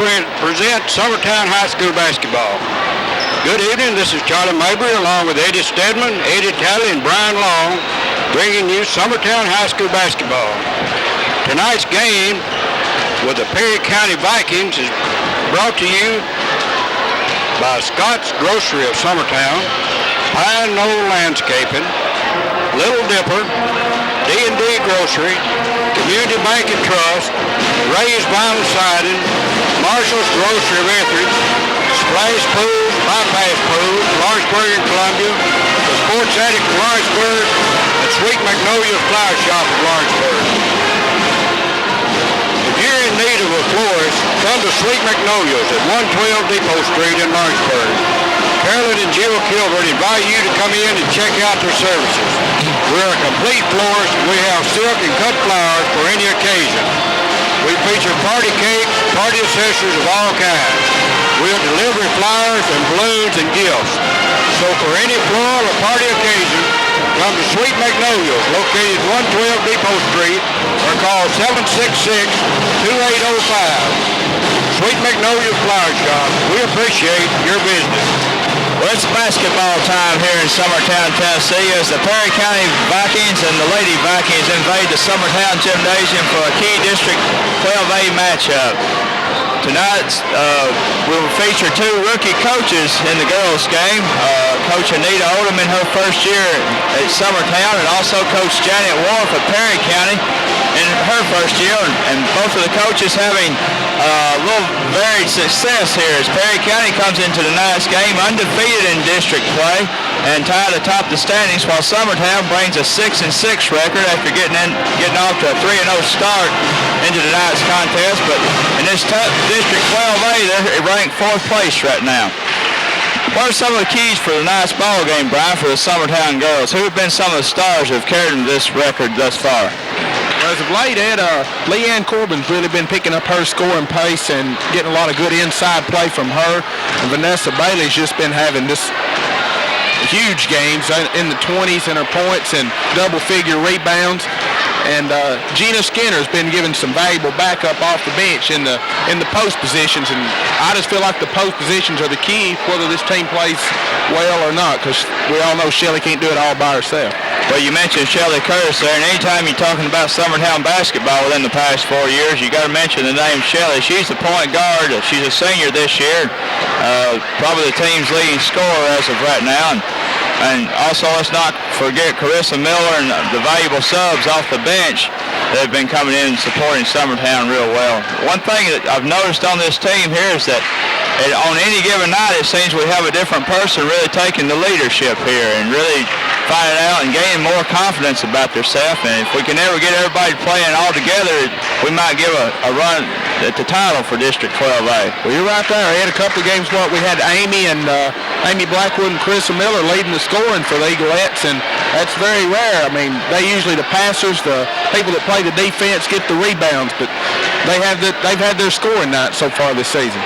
present Summertown High School basketball. Good evening, this is Charlie Mabry along with Eddie Stedman, Eddie Talley, and Brian Long, bringing you Summertown High School basketball. Tonight's game with the Perry County Vikings is brought to you by Scott's Grocery of Summertown, Pine Knoll Landscaping, Little Dipper, D&D Grocery, Community Bank and Trust, Ray's Vinyl Siding, Marshall's Grocery of Etheridge, Splash Pools, Bypass Pools, Lawrenceburg and Columbia, the Sports Attic of Lawrenceburg, and Sweet Magnolia's Flower Shop of Lawrenceburg. If you're in need of a florist, come to Sweet Magnolia's at 112 Depot Street in Lawrenceburg. Carolyn and Jill Kilbert invite you to come in and check out their services. We're a complete florist and we have silk and cut flowers for any occasion. We feature party cakes, party accessories of all kinds. We'll deliver flowers and balloons and gifts. So for any floral or party occasion, come to Sweet Magnolia's, located 112 Depot Street, or call 766-2805. Sweet Magnolia's Flower Shop. We appreciate your business. Well, it's basketball time here in Summertown, Tennessee, as the Perry County Vikings and the Lady Vikings invade the Summertown Gymnasium for a key District 12A matchup. Tonight, we will feature two rookie coaches in the girls' game. Coach Anita Odom in her first year at Summertown, and also Coach Janet Wharf of Perry County in her first year, and both of the coaches having a little varied success here as Perry County comes into tonight's game undefeated in district play and tied atop the standings, while Summertown brings a 6-6 record after getting off to a 3-0 start into tonight's contest. But in this District 12A, they're ranked 4th place right now. What are some of the keys for tonight's ball game, Brian, for the Summertown girls? Who have been some of the stars who have carried them to this record thus far? As of late, Ed, Leanne Corbin's really been picking up her scoring pace and getting a lot of good inside play from her. And Vanessa Bailey's just been having this huge games in the 20s in her points and double-figure rebounds. And Gina Skinner's been given some valuable backup off the bench in the post positions, and I just feel like the post positions are the key whether this team plays well or not, because we all know Shelley can't do it all by herself. Well, you mentioned Shelley Curtis there, and anytime you're talking about Summertown basketball within the past 4 years, you got to mention the name Shelley. She's the point guard. She's a senior this year, probably the team's leading scorer as of right now. And also, let's not forget Carissa Miller and the valuable subs off the bench that have been coming in and supporting Summertown real well. One thing that I've noticed on this team here is that on any given night, it seems we have a different person really taking the leadership here and really finding out and gaining more confidence about themselves. And if we can ever get everybody playing all together, we might give a run at the title for District 12A. Well, you're right there. We had a couple of games where we had Amy Blackwood and Carissa Miller leading the scoring for the Eaglettes, and that's very rare. I mean, they usually, the passers, the people that play the defense, get the rebounds, but they've had their scoring night so far this season.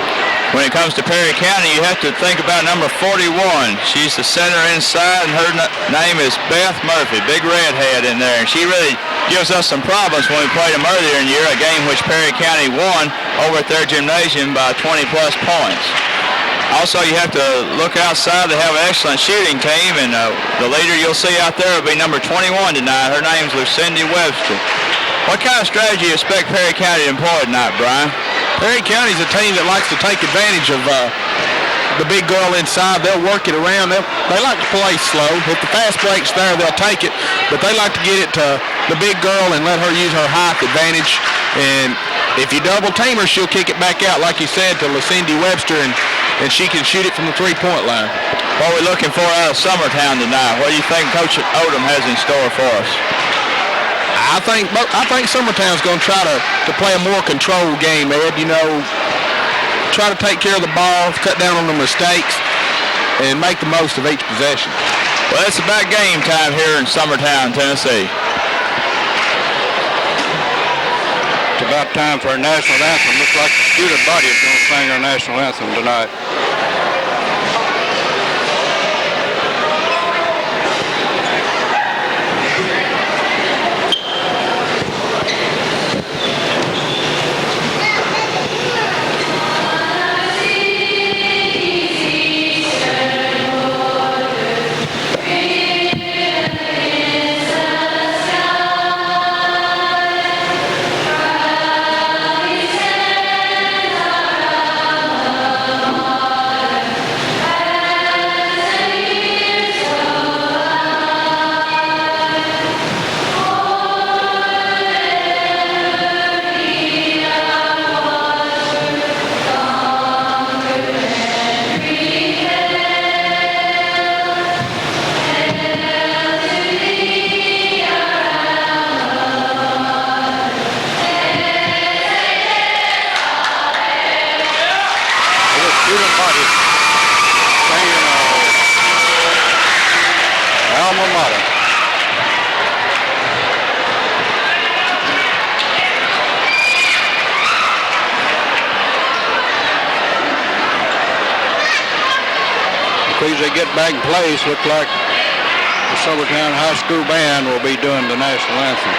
When it comes to Perry County, you have to think about number 41. She's the center inside, and her name is Beth Murphy, big redhead in there. And she really gives us some problems when we played them earlier in the year, a game which Perry County won over at their gymnasium by 20-plus points. Also, you have to look outside. They have an excellent shooting team, and the leader you'll see out there will be number 21 tonight. Her name's Lucindy Webster. What kind of strategy do you expect Perry County to employ tonight, Brian? Perry County's a team that likes to take advantage of the big girl inside. They'll work it around. They like to play slow. If the fast break's there, they'll take it. But they like to get it to the big girl and let her use her height advantage. And if you double team her, she'll kick it back out, like you said, to Lucindy Webster, and she can shoot it from the three-point line. What are we looking for out of Summertown tonight? What do you think Coach Odom has in store for us? I think Summertown's going to try to play a more controlled game, Ed. You know, try to take care of the ball, cut down on the mistakes, and make the most of each possession. Well, it's about game time here in Summertown, Tennessee. It's about time for our national anthem. Looks like the student body is going to sing our national anthem tonight. student body singing alma mater. As they get back in place, look like the Summertown High School Band will be doing the national anthem.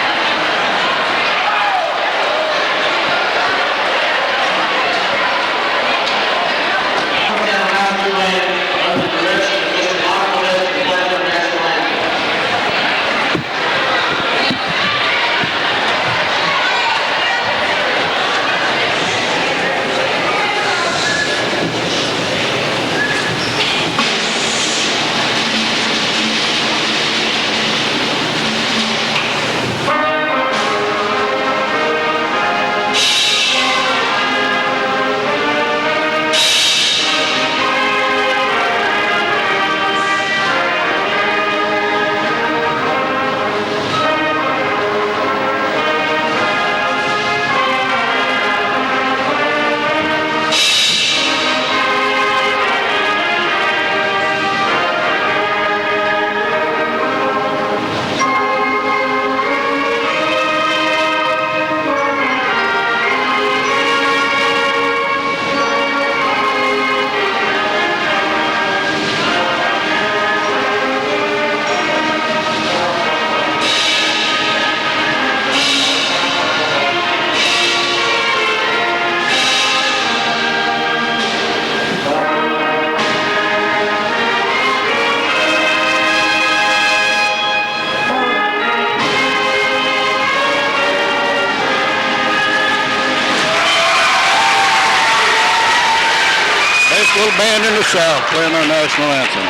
Little band in the South playing our national anthem.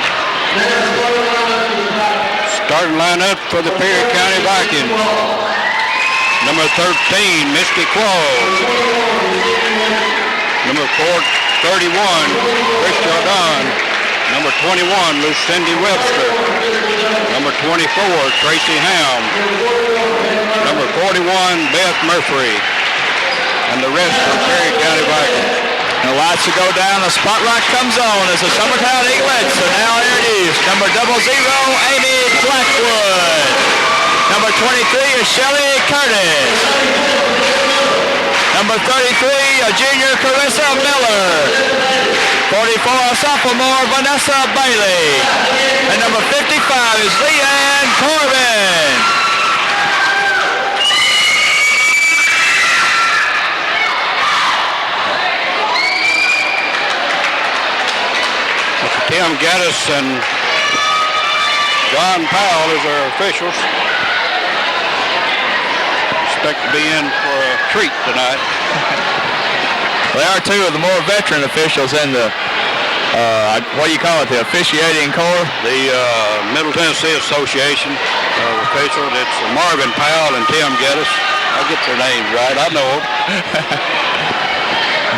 Starting lineup for the Perry County Vikings. Number 13, Misty Qualls. Number 31, Chris Jordan. Number 21, Lucindy Webster. Number 24, Tracy Ham. Number 41, Beth Murphy. And the rest of the Perry County Vikings. The lights will go down, the spotlight comes on as the Summertown Eaglets are now introduced. Number 00, Amy Blackwood. Number 23 is Shelly Curtis. Number 33, a junior, Carissa Miller. 44, a sophomore, Vanessa Bailey. And number 55 is Leanne Corbin. Tim Gaddis and John Powell as our officials. Expect to be in for a treat tonight. They are two of the more veteran officials in the, what do you call it, the officiating corps? The Middle Tennessee Association officials. It's Marvin Powell and Tim Gaddis. I'll get their names right. I know them.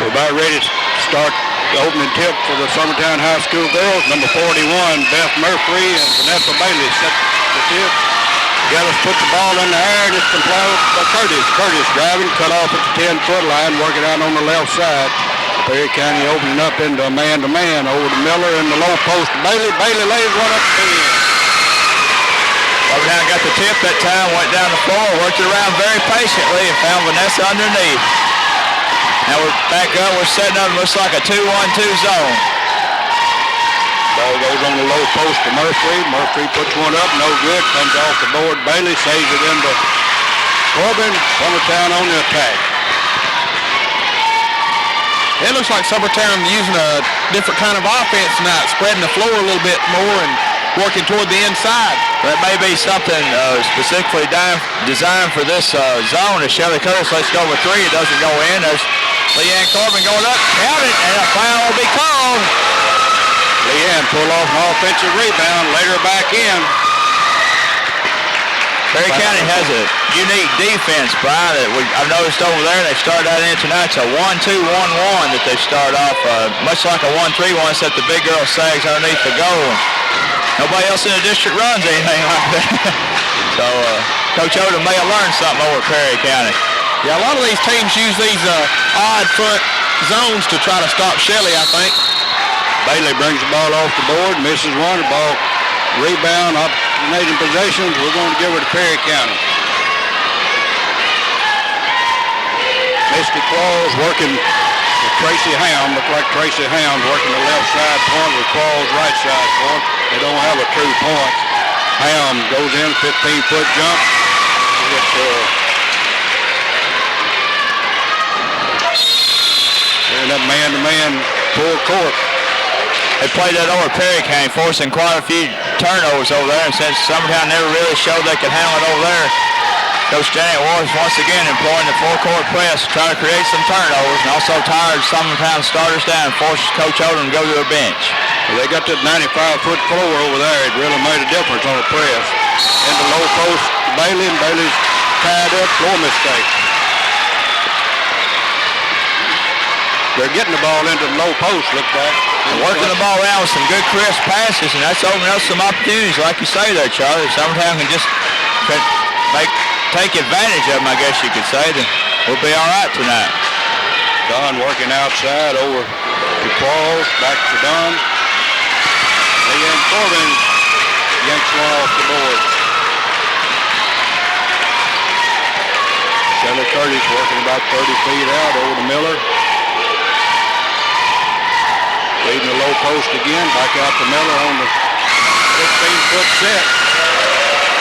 We're about ready to start the opening tip for the Summertown High School girls. Number 41, Beth Murphy and Vanessa Bailey set the tip. Gaddis put the ball in the air and it's complied by Curtis. Curtis driving, cut off at the 10-foot line, working out on the left side. Perry County opening up into a man-to-man over to Miller in the low post. Bailey lays one up to the end. Summertown got the tip that time, went down the floor, worked it around very patiently and found Vanessa underneath. Now we're back up, we're setting up, looks like a 2-1-2 zone. Ball goes on the low post to Murphy. Murphy puts one up, no good, comes off the board. Bailey saves it into Corbin. Summertown on the attack. It looks like Summertown using a different kind of offense tonight, spreading the floor a little bit more and working toward the inside. That may be something specifically designed for this zone. As Shelly Curtis lets go with three, it doesn't go in. There's Leanne Corbin going up, count it, and a foul will be called. Leanne pull off an offensive rebound, later back in. Perry County has a unique defense, Brian, that I've noticed over there. They start out in tonight. It's a 1-2-1-1 that they start off, much like a 1-3-1, except the big girl sags underneath the goal. Nobody else in the district runs anything like that. So Coach Odom may have learned something over at Perry County. Yeah, a lot of these teams use these odd front zones to try to stop Shelly, I think. Bailey brings the ball off the board, misses one. The ball rebound, alternating possessions. We're going to give it to Perry County. Misty Claus working with Tracy Ham. Look like Tracy Ham working the left side point with Claus right side point. They don't have a true point. Ham goes in, 15-foot jump. And that man-to-man full court. They played that over Perry County, forcing quite a few turnovers over there. And since Summertown never really showed they could handle it over there, Coach Janet was once again employing the full-court press to try to create some turnovers, and also tired Summertown starters down and forces Coach Odom to go to a bench. Well, they got that 95-foot floor over there. It really made a difference on the press. In the low post, Bailey, and Bailey's tied up, floor mistake. They're getting the ball into the low post, look back. Working the ball around with some good crisp passes, and that's opening up some opportunities, like you say there, Charlie. If Summertown can just take advantage of them, I guess you could say, then we'll be all right tonight. Don working outside over to Claus, back to Don. Leanne Corbin yanks one off the board. Shelly Curtis working about 30 feet out over to Miller. Leading the low post again, back out to Miller on the 15-foot set.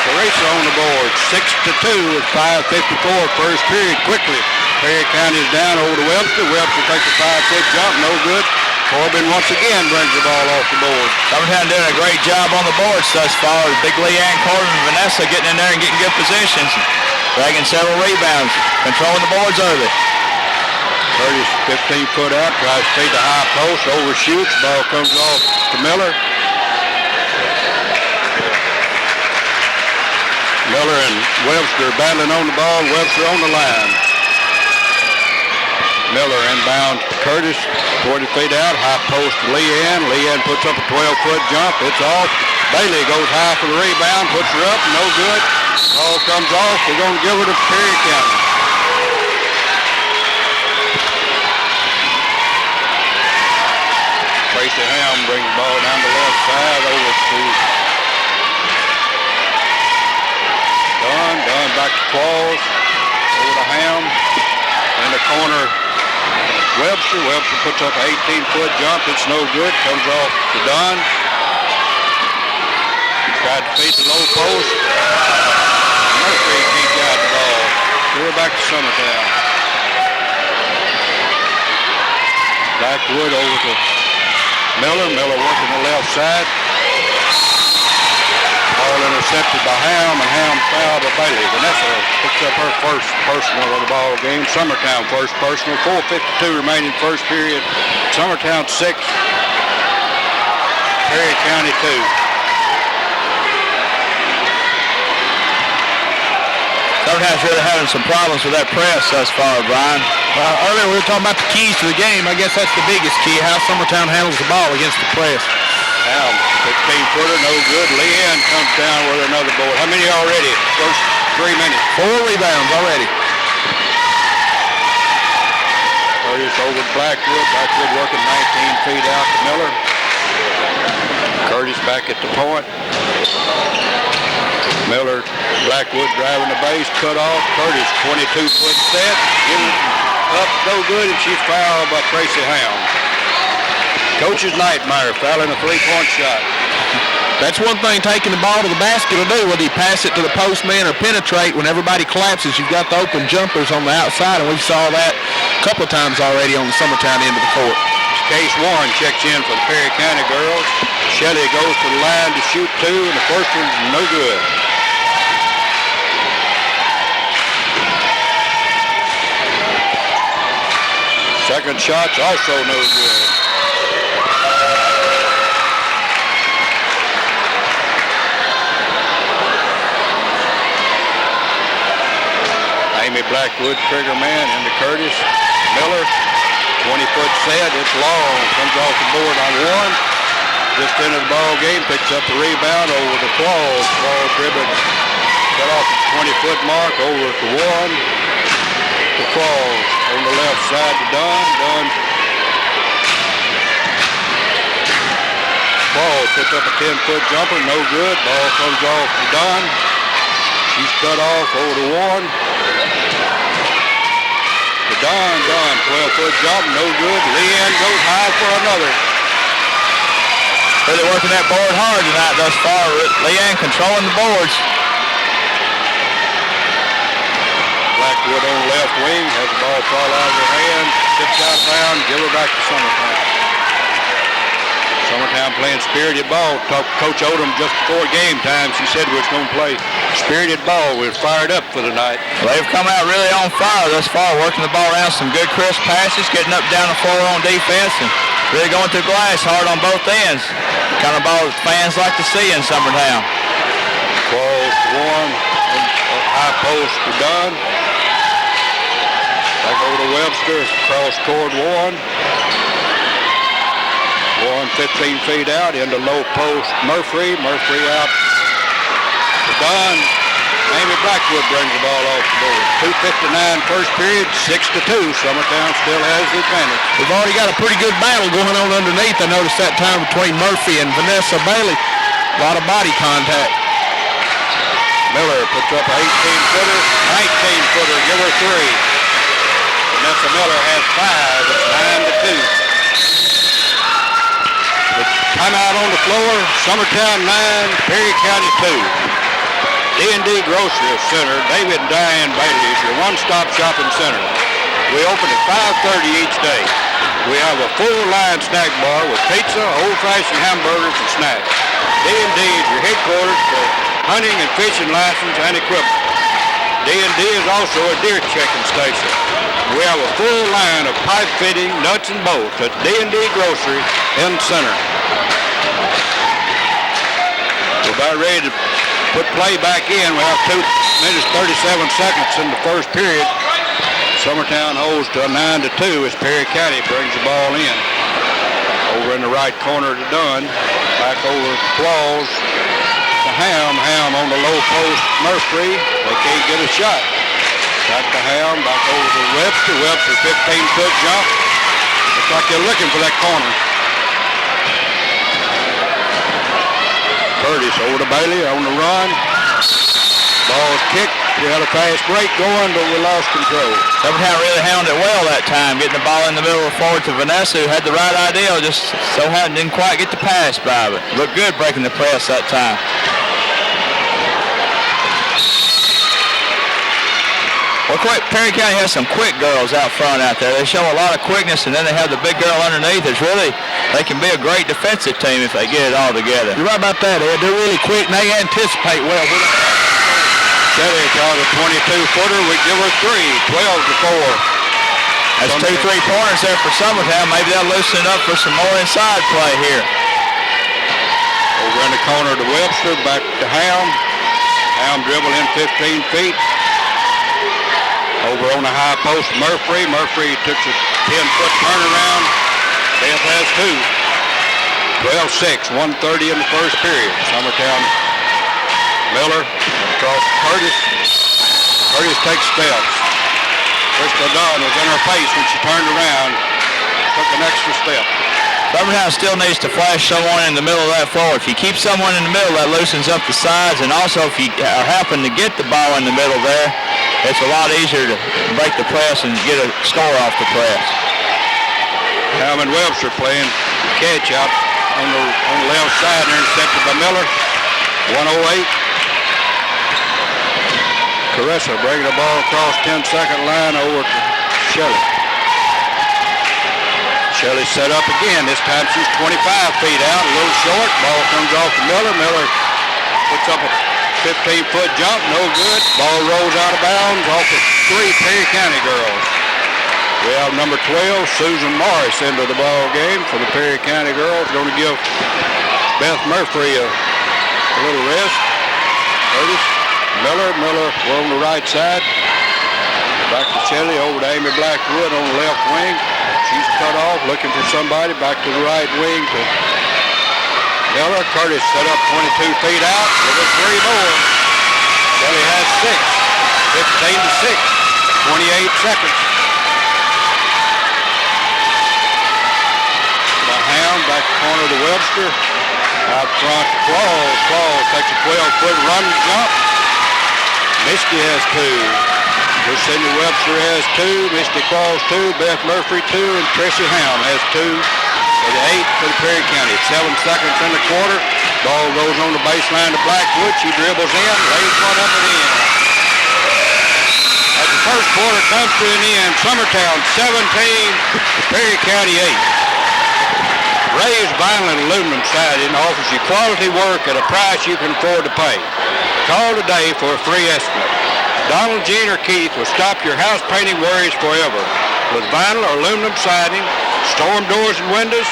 Teresa on the board, 6-2 with 5:54 first period. Quickly, Perry County is down over to Webster. Webster takes a 5-foot jump, no good. Corbin once again brings the ball off the board. Summertown doing a great job on the boards thus far. Big Leanne Corbin and Vanessa getting in there and getting good positions, dragging several rebounds, controlling the boards early. Curtis 15-foot out, tries to feed the high post, overshoots, ball comes off to Miller. Miller and Webster battling on the ball, Webster on the line. Miller inbounds to Curtis, 40 feet out, high post to Leanne. Leanne puts up a 12-foot jump, it's off. Bailey goes high for the rebound, puts her up, no good. Ball comes off, we're going to give her to Perry County. Tracy Ham brings the ball down the left side over to Dunn back to Claus, over to Ham. In the corner, Webster puts up an 18-foot jump, it's no good, comes off to Dunn. Tried to feed the low post. Murphy can't got the ball. We're back to Summertown. Blackwood over to Miller working the left side. Ball intercepted by Ham, and Ham fouled by Bailey. Vanessa picks up her first personal of the ball game. Summertown first personal. 4:52 remaining first period. Summertown 6. Perry County 2. Summertown's really having some problems with that press thus far, Brian. Earlier we were talking about the keys to the game. I guess that's the biggest key, how Summertown handles the ball against the press. Ham, 15-footer, no good. Leanne comes down with another board. How many already? First 3 minutes. 4 rebounds already. Curtis over to Blackwood. Blackwood working 19 feet out to Miller. Curtis back at the point. Miller, Blackwood driving the base, cut off. Curtis, 22-foot set. Up, no good, and she's fouled by Tracy Ham. Coach's nightmare, fouling a three-point shot. That's one thing taking the ball to the basket will do, whether you pass it to the postman or penetrate. When everybody collapses, you've got the open jumpers on the outside, and we saw that a couple of times already on the Summertown end of the court. Case Warren checks in for the Perry County girls. Shelley goes to the line to shoot 2, and the first one's no good. Second shot's also no good. Amy Blackwood, trigger man, into Curtis. Miller, 20-foot set, it's long, comes off the board on one. Just into the ball game, picks up the rebound over the Claus. Ball dribbling, cut off the 20-foot mark, over to one. To Claus on the left side to Dunn. puts up a 10-foot jumper, no good. Ball comes off to Dunn. She's cut off over to Warren. To Dunn, 12-foot jump, no good. Leanne goes high for another. Really working that board hard tonight thus far. Leanne controlling the boards. Blackwood on the left wing, has the ball fall out of her hand, tips out of bounds, give her back to Summertown. Summertown playing spirited ball. Talked to Coach Odom just before game time. She said we was going to play spirited ball. We're fired up for the night. Well, they've come out really on fire thus far, working the ball around, some good crisp passes, getting up down the floor on defense, and really going to the glass hard on both ends. Kind of ball that fans like to see in Summertown. Close to Warren, high post to Dunn. Back over to Webster, cross toward Warren. Warren 15 feet out into low post Murphy. Murphy out to Dunn. Amy Blackwood brings the ball off the board. 2:59 first period, 6-2. Summertown still has the advantage. We've already got a pretty good battle going on underneath. I noticed that time between Murphy and Vanessa Bailey. A lot of body contact. Miller puts up an 18-footer, 19-footer, give her 3. Vanessa Miller has 5. It's 9-2. The timeout on the floor, Summertown 9, Perry County 2. D&D Grocery is center. David and Diane Bailey is your one-stop shopping center. We open at 5:30 each day. We have a full-line snack bar with pizza, old-fashioned hamburgers, and snacks. D&D is your headquarters for hunting and fishing license and equipment. D&D is also a deer checking station. We have a full line of pipe fitting, nuts, and bolts at D&D Grocery in the center. We're about ready to put play back in. We have 2 minutes 37 seconds in the first period. Summertown holds to a 9-2 as Perry County brings the ball in. Over in the right corner to Dunn. Back over to Claus. To Ham. Ham on the low post. Murphy. They can't get a shot. Back to Ham. Back over to Webster. Webster 15-foot jump. Looks like they're looking for that corner. Curtis over to Bailey on the run. Ball's kicked. We had a fast break going, but we lost control. Summertown really handled it well that time, getting the ball in the middle of the floor to Vanessa, who had the right idea, just so didn't quite get the pass by, but looked good breaking the press that time. Well, Perry County has some quick girls out front out there. They show a lot of quickness, and then they have the big girl underneath. It's really, they can be a great defensive team if they get it all together. You're right about that, Ed. They're really quick, and they anticipate well. Shelly got a 22-footer. We give her 3, 12-4. That's 2 3-pointers there for Summertown. Maybe they'll loosen it up for some more inside play here. Over in the corner to Webster, back to Ham. Ham dribble in 15 feet. Over on the high post, Murphy. Murphy took a 10-foot turnaround. Beth has 2. 12-6, 1:30 in the first period. Summertown. Miller across Curtis. Curtis takes steps. Crystal Dunn was in her face when she turned around. Took an extra step. Summertown still needs to flash someone in the middle of that floor. If you keep someone in the middle, that loosens up the sides, and also if you happen to get the ball in the middle there, it's a lot easier to break the press and get a score off the press. Ham and Webster playing catch out on the left side, intercepted by Miller. 108. Caressa bringing the ball across 10-second line over to Shelley. Shelley set up again. This time she's 25 feet out, a little short. Ball comes off to Miller. Miller puts up a 15-foot jump, no good. Ball rolls out of bounds off of 3 Perry County girls. We have number 12, Susan Morris, into the ball game for the Perry County girls. Going to give Beth Murphy a little rest. Curtis, Miller we're on the right side. Back to Shelley, over to Amy Blackwood on the left wing. She's cut off, looking for somebody. Back to the right wing to Miller. Curtis set up 22 feet out. Give us 3 more. Shelley has 6. 15-6. 28 seconds. Ham back corner to Webster. Out front, Claus takes a 12-foot run jump. Misty has 2. Cindy Webster has 2. Misty Claus 2. Beth Murphy 2. And Tracy Ham has 2 for the 8 for the Perry County. 7 seconds in the quarter. Ball goes on the baseline to Blackwood. She dribbles in, lays one up and in. As the first quarter comes to an end, Summertown 17, Perry County 8. Ray's Vinyl and Aluminum Siding offers you quality work at a price you can afford to pay. Call today for a free estimate. Donald, Jean, or Keith will stop your house painting worries forever with vinyl or aluminum siding, storm doors and windows,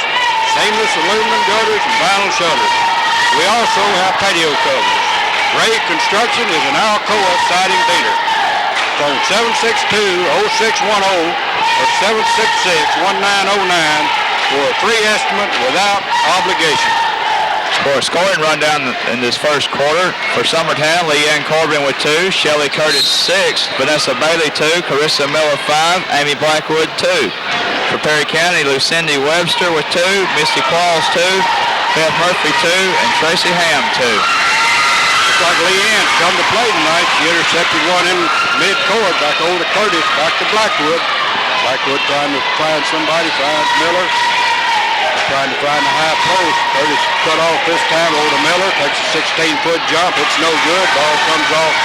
seamless aluminum gutters, and vinyl shutters. We also have patio covers. Ray Construction is an Alcoa siding dealer. Phone 762-0610 or 766-1909 for a free estimate without obligation. For a scoring rundown in this first quarter, for Summertown, Leanne Corbin with 2, Shelley Curtis 6, Vanessa Bailey 2, Carissa Miller 5, Amy Blackwood 2. For Perry County, Lucindy Webster with 2, Misty Claus 2, Beth Murphy 2, and Tracy Ham 2. Looks like Leanne's come to play tonight. She intercepted one in mid-court, back over to Curtis, back to Blackwood. Blackwood trying to find somebody, finds Miller. Trying to find the high post. Curtis cut off this time over to Miller. Takes a 16-foot jump. It's no good. Ball comes off.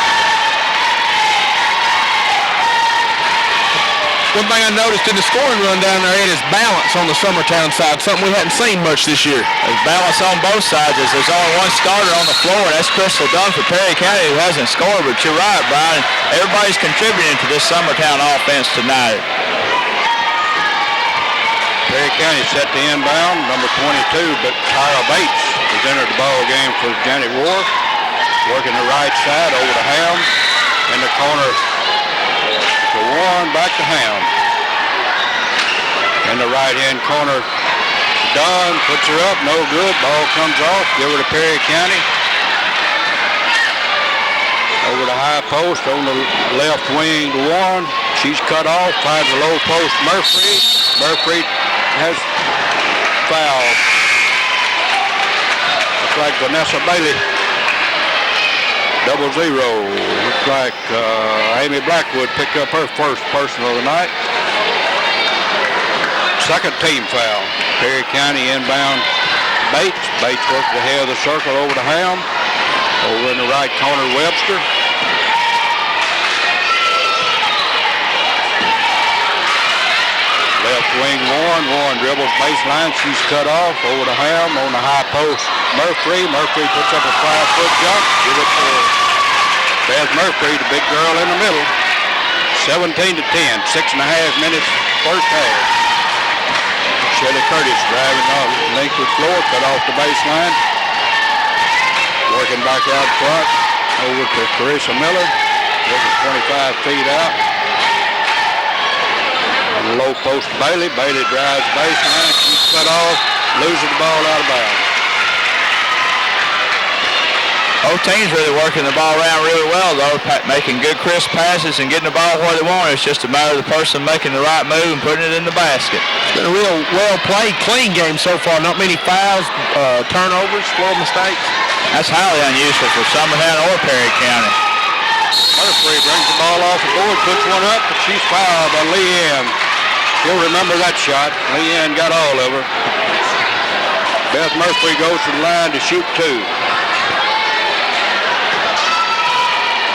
One thing I noticed in the scoring rundown there, it is balance on the Summertown side, something we hadn't seen much this year. There's balance on both sides. There's only one starter on the floor, and that's Crystal Dunn for Perry County, who hasn't scored. But you're right, Brian. Everybody's contributing to this Summertown offense tonight. Perry County set the inbound, number 22, but Tyra Bates has entered the ball game for Janet Ward. Working the right side over to Ham. In the corner to Warren, back to Ham. In the right-hand corner, Dunn puts her up, no good. Ball comes off, give her to Perry County. Over the high post on the left wing to Warren. She's cut off, finds a low post Murphy. Murphy has fouled. Looks like Vanessa Bailey. 0-0. Looks like Amy Blackwood picked up her first personal of the night. Second team foul. Perry County inbound Bates. Bates works the head of the circle over to Ham. Over in the right corner, Webster. Left wing Warren. Warren dribbles baseline. She's cut off. Over to Ham on the high post. Murphy. Murphy puts up a 5-foot jump. Give it to Beth Murphy, the big girl in the middle. 17-10. 6.5 minutes first half. Shelley Curtis driving off the length of the floor. Cut off the baseline. Working back out front. Over to Carissa Miller. Looking 25 feet out. Low post Bailey. Bailey drives baseline. She's cut off. Loses the ball out of bounds. Both teams really working the ball around really well, though, making good crisp passes and getting the ball where they want. It's just a matter of the person making the right move and putting it in the basket. It's been a real well-played, clean game so far. Not many fouls, turnovers, slow mistakes. That's highly unusual for Summertown or Perry County. Murphy brings the ball off the board, puts one up, but she's fouled by Leanne. You'll remember that shot. Leanne got all of her. Beth Murphy goes to the line to shoot 2.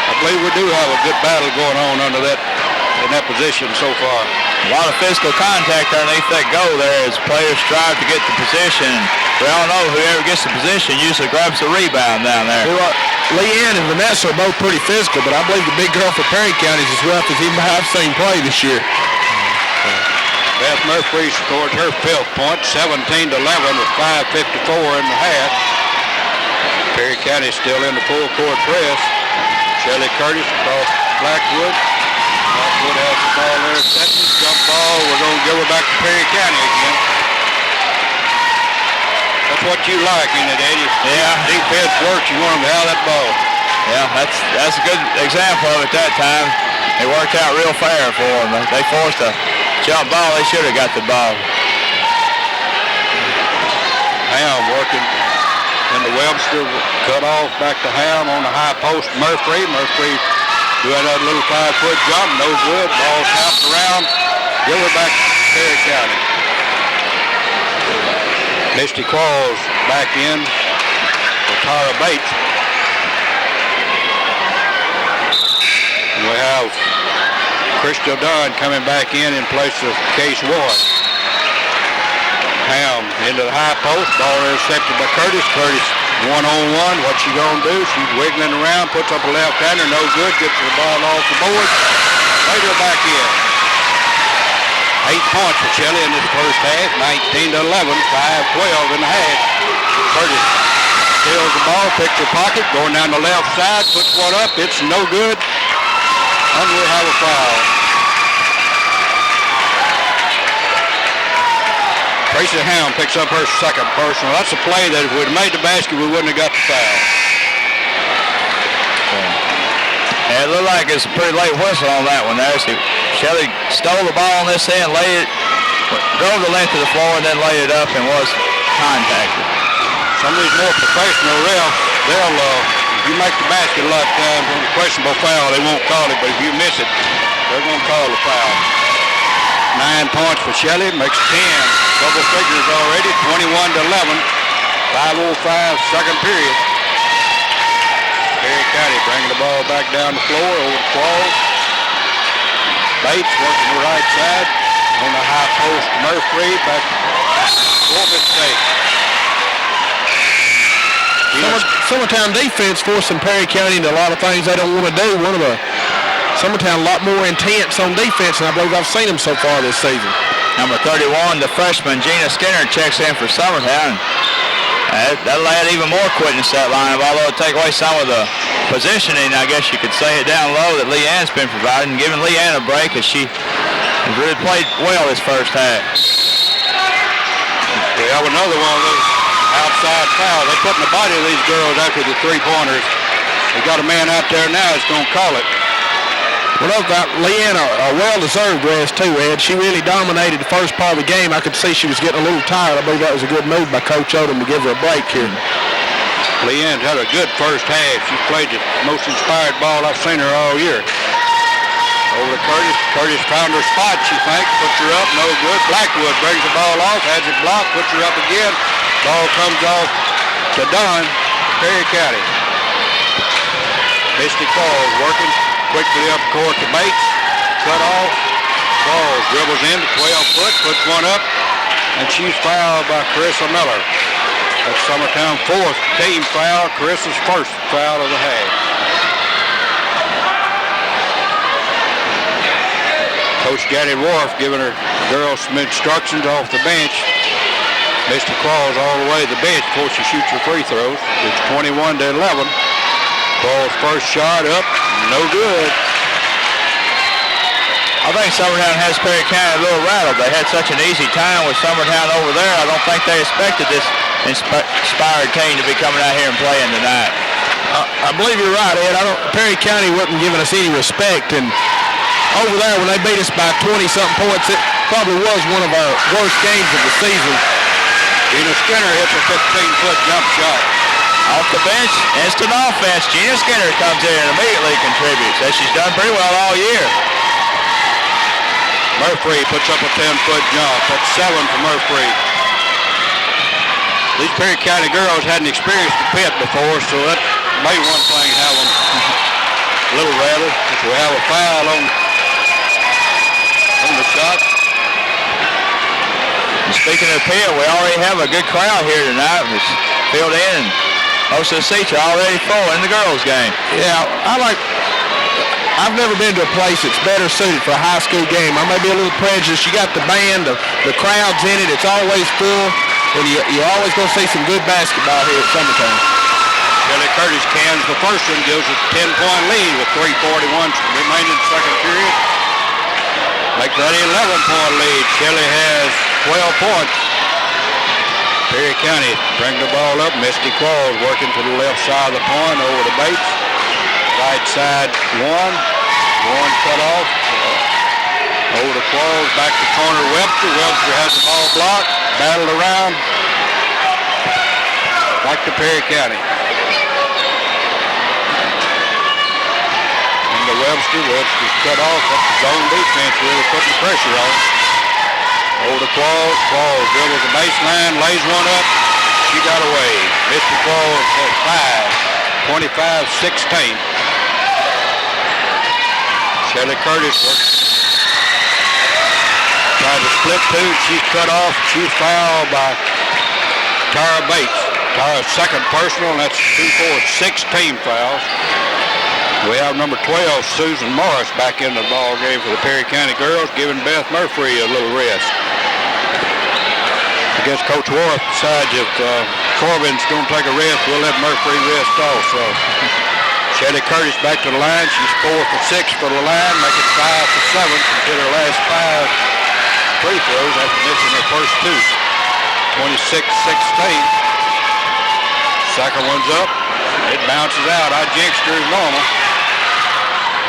I believe we do have a good battle going on under that in that position so far. A lot of physical contact underneath that goal there as players strive to get the position. We all know whoever gets the position usually grabs the rebound down there. Leanne and Vanessa are both pretty physical, but I believe the big girl for Perry County is as rough as even I've seen play this year. Beth Murphy scored her 5th point, 17-11 with 5:54 in the half. Perry County still in the full court press. Shelley Curtis across Blackwood. Blackwood has the ball there. Second jump ball. We're going to give it back to Perry County again. That's what you like, isn't it, Eddie? Yeah. Defense works. You want them to have that ball. Yeah, that's a good example of it that time. It worked out real fair for them. They forced a jump ball. They should have got the ball. Ham working in to Webster, cut off back to Ham on the high post. Murphy doing that little 5-foot jump, no good. Ball tapped around. Give it back to Perry County. Misty Qualls back in for Tara Bates. And we have Crystal Dunn coming back in place of Case Ward. Ham into the high post. Ball intercepted by Curtis. Curtis one-on-one. What's she going to do? She's wiggling around. Puts up a left-hander. No good. Gets the ball off the board. Laid her back in. 8 points for Shelley in this first half. 19-11. 5-12 in the half. Curtis steals the ball. Picks her pocket. Going down the left side. Puts one up. It's no good. And we have a foul. Tracy Ham picks up her second personal. That's a play that if we'd made the basket, we wouldn't have got the foul. Yeah, it looked like it's a pretty late whistle on that one there. Shelley stole the ball on this end, drove the length of the floor, and then laid it up and was contacted. Some of these more professional refs, if you make the basket a lot of times on a questionable foul, they won't call it, but if you miss it, they're going to call the foul. 9 points for Shelley, makes 10. Double figures already, 21-11. 5:05, second period. Perry County bringing the ball back down the floor over the Qualls. Bates working the right side on the high post. Murphy back for mistake. Summertown defense forcing Perry County into a lot of things they don't want to do. Summertown a lot more intense on defense, and I believe I've seen them so far this season. Number 31, the freshman Gina Skinner checks in for Summertown. That'll add even more quickness to that lineup, although it'll take away some of the positioning, I guess you could say it down low, that Leanne's been providing, giving Leanne a break as she has really played well this first half. We have another one of those outside fouls. They're putting the body of these girls after the three-pointers. They got a man out there now that's going to call it. Well, I've got Leanne a well-deserved rest, too, Ed. She really dominated the first part of the game. I could see she was getting a little tired. I believe that was a good move by Coach Odom to give her a break here. Leanne's had a good first half. She's played the most inspired ball I've seen her all year. Over to Curtis. Curtis found her spot, she thinks. Puts her up, no good. Blackwood brings the ball off, has it blocked, puts her up again. Ball comes off to Dunn, Perry County. Misty Qualls working. Quickly up court to Bates. Cut off. Qualls dribbles in to 12-foot. Puts one up. And she's fouled by Carissa Miller. That's Summertown fourth team foul. Carissa's first foul of the half. Coach Janet Wharf giving her girls some instructions off the bench. Misty Qualls all the way to the bench before she shoots her free throws. It's 21-11. Qualls' first shot up, no good. I think Summertown has Perry County a little rattled. They had such an easy time with Summertown over there. I don't think they expected this inspired team to be coming out here and playing tonight. I believe you're right, Ed. Perry County wasn't giving us any respect, and over there when they beat us by 20-something points, it probably was one of our worst games of the season. Gina Skinner hits a 15-foot jump shot. Off the bench, instant offense. Gina Skinner comes in and immediately contributes, as she's done pretty well all year. Murphy puts up a 10-foot jump. That's 7 for Murphy. These Perry County girls hadn't experienced the pit before, so that may one thing have them a little rattled. If we have a foul on the shot. And speaking of pit, we already have a good crowd here tonight. It's filled in. Most of the seats are already full in the girls' game. Yeah, I've never been to a place that's better suited for a high school game. I may be a little prejudiced. You got the band, the crowd's in it. It's always full, and you're always going to see some good basketball here at Summertown. Shelley Curtis cans the first one, gives a 10-point lead with 3:41 remaining in the second period. Makes that 11-point lead. Shelley has 12 points. Perry County bring the ball up. Misty Qualls working to the left side of the point over to Bates. Right side one cut off. Over to Qualls, back to corner Webster. Webster has the ball blocked. Battled around. Back to Perry County. Into Webster. Webster's cut off. That's the zone defense really putting pressure on. Over to Qualls. Qualls dribbles the baseline, lays one up. She got away. Mr. Qualls has 5, 25-16. Shelly Curtis tried to split two. She's cut off. She's fouled by Tara Bates. Tara's second personal, and that's 2, 4, 6 team fouls. We have number 12, Susan Morris, back in the ball game for the Perry County girls, giving Beth Murphy a little rest. I guess Coach Worth decides if Corbin's going to take a rest, we'll let Murphy rest also. Shelly Curtis back to the line. She's 4 for 6 for the line, make it 5 for 7. She hit her last 5 free throws after missing her first 2. 26-16. Second one's up. It bounces out. I jinxed her as normal.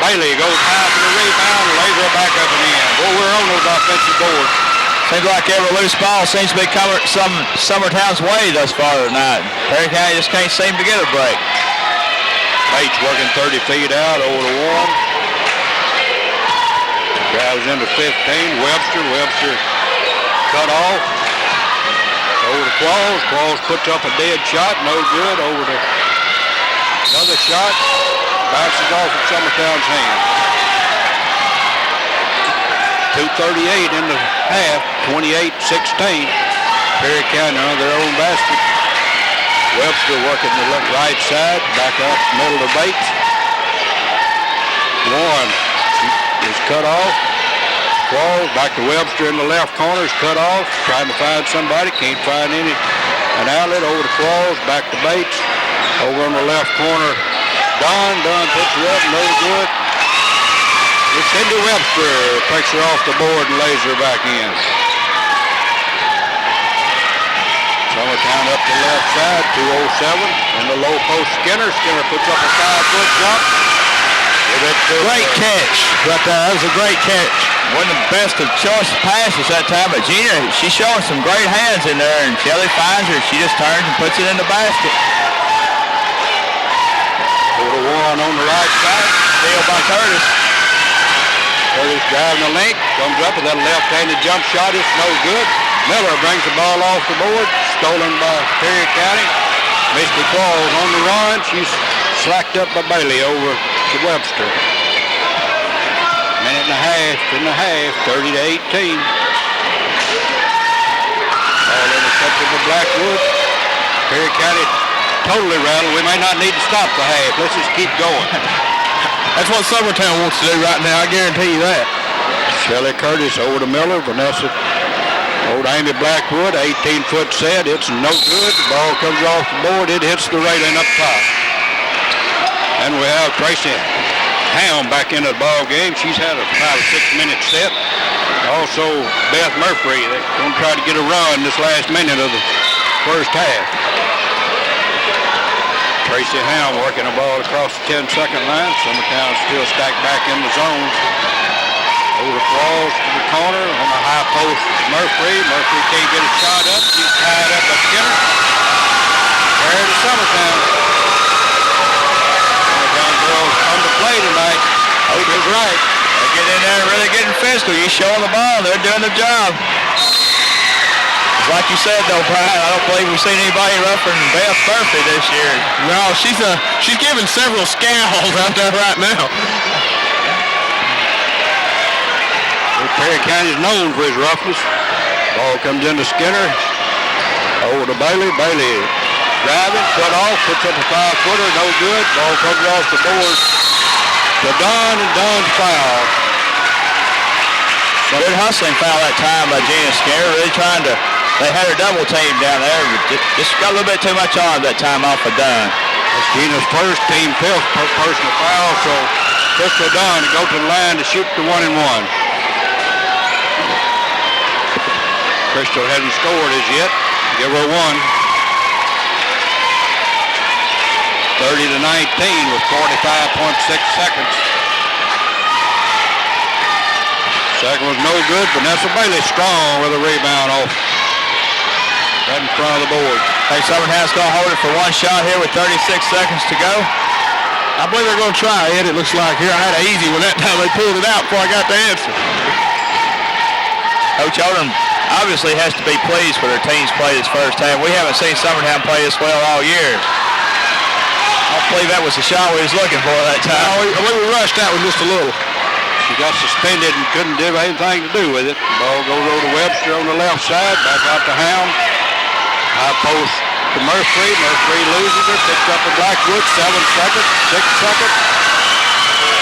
Bailey goes high for the rebound, lays her back up and in. Well, we're on those offensive boards. Seems like every loose ball seems to be coming Summertown's way thus far tonight. Perry County just can't seem to get a break. Bates working 30 feet out over to Warren. Drives into 15. Webster cut off. Over to Qualls. Qualls puts up a dead shot. No good. Over to another shot. Bounces off of Summertown's hand. 2:38 in the half. 28-16. Perry County on their own basket. Webster working the right side. Back up middle to Bates. Warren is cut off. Qualls back to Webster in the left corner. Is cut off. Trying to find somebody. Can't find any. An outlet over to Qualls. Back to Bates. Over on the left corner. Dunn puts her up. No good. It's Cindy Webster. Takes her off the board and lays her back in. Summertown up the left side. 2:07. In the low post Skinner. Skinner puts up a 5-foot jump. Great catch. But that was a great catch. One of the best of choice passes that time, but Gina, she's showing some great hands in there, and Shelly finds her. She just turns and puts it in the basket. Over to Warren on the right side. Steal by Curtis. Curtis driving the length. Comes up with that left-handed jump shot. It's no good. Miller brings the ball off the board. Stolen by Perry County. Misty Qualls on the run. She's slacked up by Bailey over to Webster. Minute and a half in the half, 30-18. Ball intercepted by Blackwood. Perry County totally rattled. We may not need to stop the half. Let's just keep going. That's what Summertown wants to do right now, I guarantee you that. Shelly Curtis over to Miller. Vanessa over to Amy Blackwood. 18-foot set. It's no good. The ball comes off the board. It hits the railing up top. And we have Tracy Ham back into the ball game. She's had a 5 or 6 minute set. Also Beth Murphy. They're going to try to get a run this last minute of the first half. Tracy Ham working the ball across the 10-second line. Summertown still stacked back in the zone. Over the Qualls to the corner on the high post. Murphy. Murphy can't get a shot up. She's tied up by Skinner. Fair to Summertown. On the play tonight. Hope is right. They get in there and really getting physical. You showing the ball. They're doing the job. It's like you said, though, Brian, I don't believe we've seen anybody rougher than Beth Murphy this year. No, she's giving several scowls out there right now. Perry County is known for his roughness. Ball comes into Skinner. Over to Bailey. Bailey driving, cut off, puts up a 5-footer, no good. Ball comes off the board to Dunn, and Dunn's foul. Good hustling foul that time by Gina Skinner. Really trying to, they had her double team down there. Just got a little bit too much arm that time off of Dunn. That's Gina's first team personal foul, so Crystal Dunn to go to the line to shoot the 1-and-1. Crystal hasn't scored as yet. Give her one. 30-19 with 45.6 seconds. Second was no good. Vanessa Bailey strong with a rebound off right in front of the board. think Summertown's going to hold it for one shot here with 36 seconds to go. I believe they're going to try it. It looks like here I had an easy one that time. They pulled it out before I got the answer. Coach Odom obviously has to be pleased with their team's play this first half. We haven't seen Summertown play this well all year. I believe that was the shot we was looking for that time. We rushed that one just a little. He got suspended and couldn't do anything to do with it. The ball goes over to Webster on the left side, back out to Helm. High post to Murphy. Murphy loses it, picks up to Blackwood, 7 seconds, 6 seconds.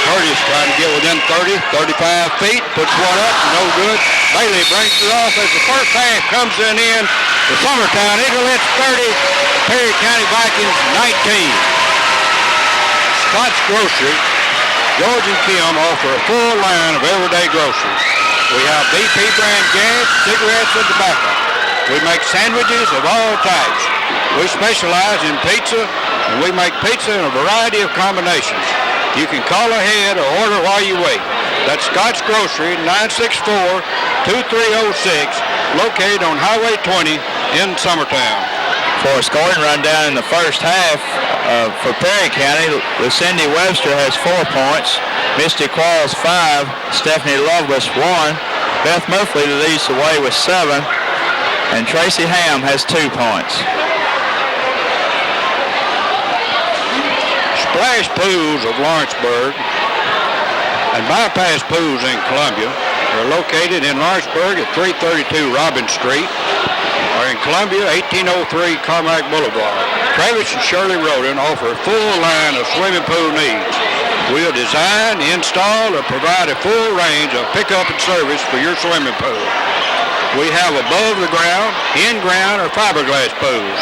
Curtis trying to get within 30, 35 feet, puts one up, no good. Bailey brings it off as the first half comes in. The Summertown Eaglets 30, Perry County Vikings 19. Scott's Grocery, George and Kim offer a full line of everyday groceries. We have BP brand gas, cigarettes, and tobacco. We make sandwiches of all types. We specialize in pizza, and we make pizza in a variety of combinations. You can call ahead or order while you wait. That's Scott's Grocery, 964-2306, located on Highway 20 in Summertown. For a scoring rundown in the first half for Perry County, Lucindy Webster has 4 points, Misty Qualls 5, Stephanie Lovelace 1, Beth Murphy leads the way with 7, and Tracy Ham has 2 points. Splash Pools of Lawrenceburg and Bypass Pools in Columbia are located in Lawrenceburg at 332 Robbins Street, or in Columbia, 1803 Carmack Boulevard. Travis and Shirley Roden offer a full line of swimming pool needs. We'll design, install, or provide a full range of pickup and service for your swimming pool. We have above the ground, in-ground, or fiberglass pools.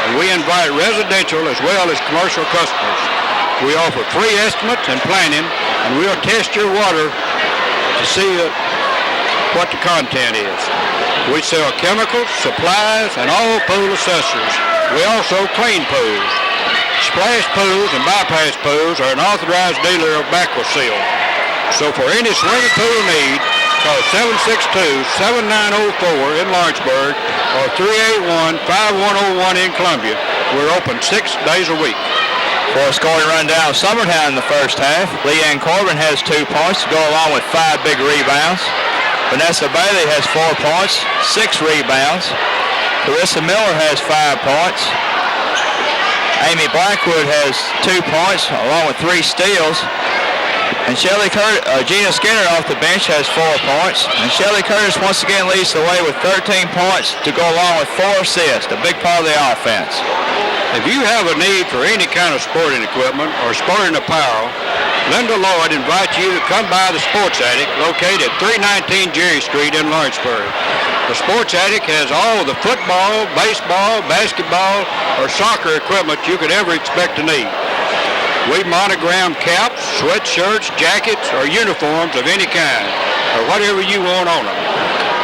And we invite residential as well as commercial customers. We offer free estimates and planning, and we'll test your water to see what the content is. We sell chemicals, supplies, and all pool accessories. We also clean pools. Splash Pools and Bypass Pools are an authorized dealer of BaquaSeal. So for any swimming pool need, call 762-7904 in Lawrenceburg or 381-5101 in Columbia. We're open 6 days a week. For a scoring rundown of Summertown in the first half, Leanne Corbin has 2 points to go along with 5 big rebounds. Vanessa Bailey has 4 points, 6 rebounds. Carissa Miller has 5 points. Amy Blackwood has 2 points along with 3 steals. And Gina Skinner off the bench has 4 points. And Shelly Curtis once again leads the way with 13 points to go along with 4 assists, a big part of the offense. If you have a need for any kind of sporting equipment or sporting apparel, Linda Lloyd invites you to come by the Sports Attic located at 319 Jerry Street in Lawrenceburg. The Sports Attic has all the football, baseball, basketball, or soccer equipment you could ever expect to need. We monogram caps, sweatshirts, jackets, or uniforms of any kind, or whatever you want on them.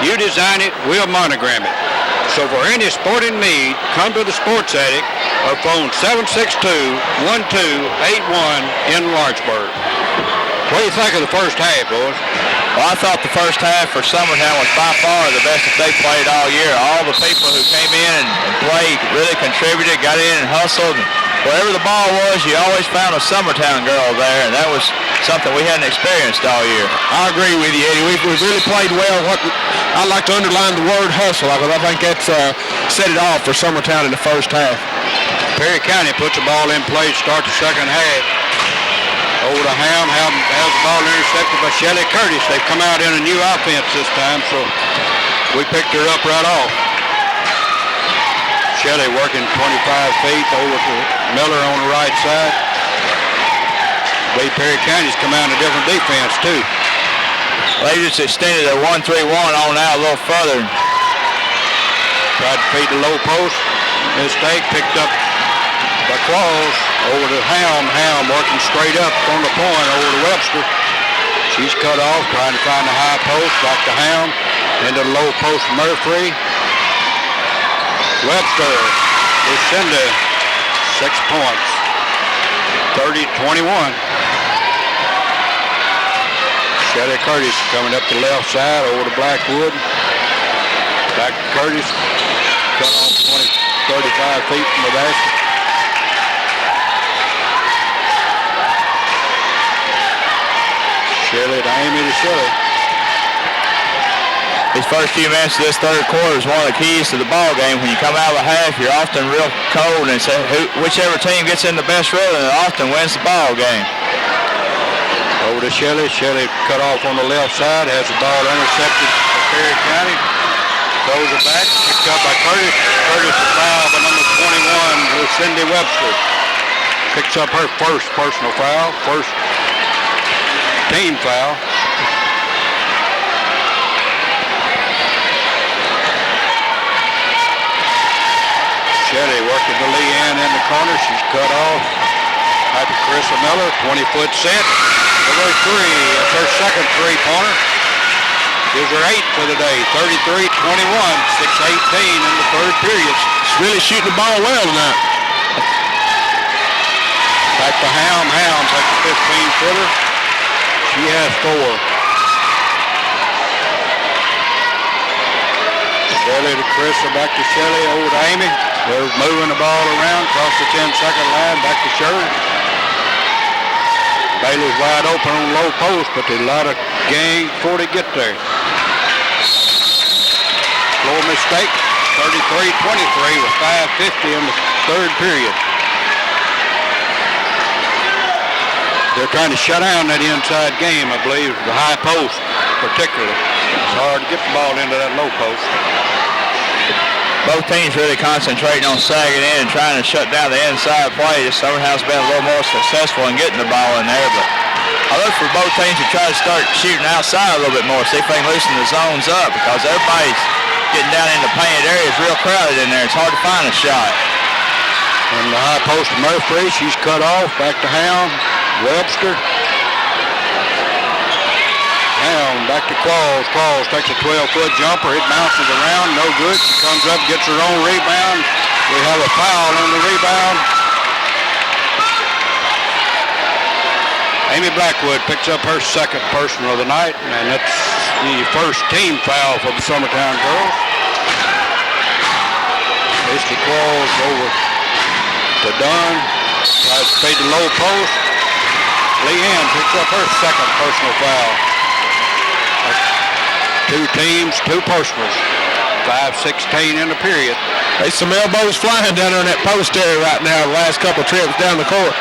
You design it, we'll monogram it. So for any sporting need, come to the Sports Attic or phone 762-1281 in Lawrenceburg. What do you think of the first half, boys? Well, I thought the first half for Summertown was by far the best that they played all year. All the people who came in and played really contributed, got in and hustled. Wherever the ball was, you always found a Summertown girl there, and that was something we hadn't experienced all year. I agree with you, Eddie. We've really played well. I like to underline the word hustle, because I think that's set it off for Summertown in the first half. Perry County puts the ball in play to start the second half. Over to Ham has the ball intercepted by Shelly Curtis. They've come out in a new offense this time, so we picked her up right off. Shelly working 25 feet over to Miller on the right side. Perry County's come out in a different defense, too. They just extended a 1-3-1 on out a little further. Tried to feed the low post. Mistake picked up by Qualls over to Helm. Helm working straight up on the point over to Webster. She's cut off, trying to find the high post. Back to Helm. Into the low post, Murphy. Webster, Lucinda, 6 points. 30-21. Shelly Curtis coming up the left side over to Blackwood. Back to Curtis. Cut off 35 5 feet from the basket. Shelley to Amy to Shelley. These first few minutes of this third quarter is one of the keys to the ball game. When you come out of a half, you're often real cold, and so whichever team gets in the best rhythm often wins the ball game. Over to Shelley. Shelley cut off on the left side, has the ball intercepted by Perry County. Throws it back, picked up by Curtis. Curtis is fouled by number 21, Lucindy Webster. Picks up her first personal foul, first team foul. Shelley working to Leanne in the corner. She's cut off. Back to Carissa Miller, 20-foot set. Number 3, that's her second three-pointer. Gives her 8 for the day, 33-21, 6:18 in the third period. She's really shooting the ball well tonight. Back to Helm. Helm takes a 15-footer. She has 4. Shelley to Carissa, back to Shelley, over to Amy. They're moving the ball around, across the 10-second line, back to Shirley. Bailey's wide open on low post, but there's a lot of gang before they get there. Slow mistake, 33-23 with 5:50 in the third period. They're trying to shut down that inside game, I believe, the high post particularly. It's hard to get the ball into that low post. Both teams really concentrating on sagging in and trying to shut down the inside play. Summertown's been a little more successful in getting the ball in there, but I look for both teams to try to start shooting outside a little bit more, see if they can loosen the zones up, because everybody's getting down in the painted area. It's real crowded in there. It's hard to find a shot. And the high post of Murphy, she's cut off. Back to Helm. Webster. Helm back to Qualls. Qualls takes a 12-foot jumper. It bounces around. No good. She comes up, gets her own rebound. We have a foul on the rebound. Amy Blackwood picks up her second personal of the night, and that's the first team foul for the Summertown girls. Misty Qualls over to Dunn. Tries to fade the low post. Leanne picks up her second personal foul. 2 teams, 2 personals. 5:16 in the period. There's some elbows flying down there in that post area right now, the last couple of trips down the court.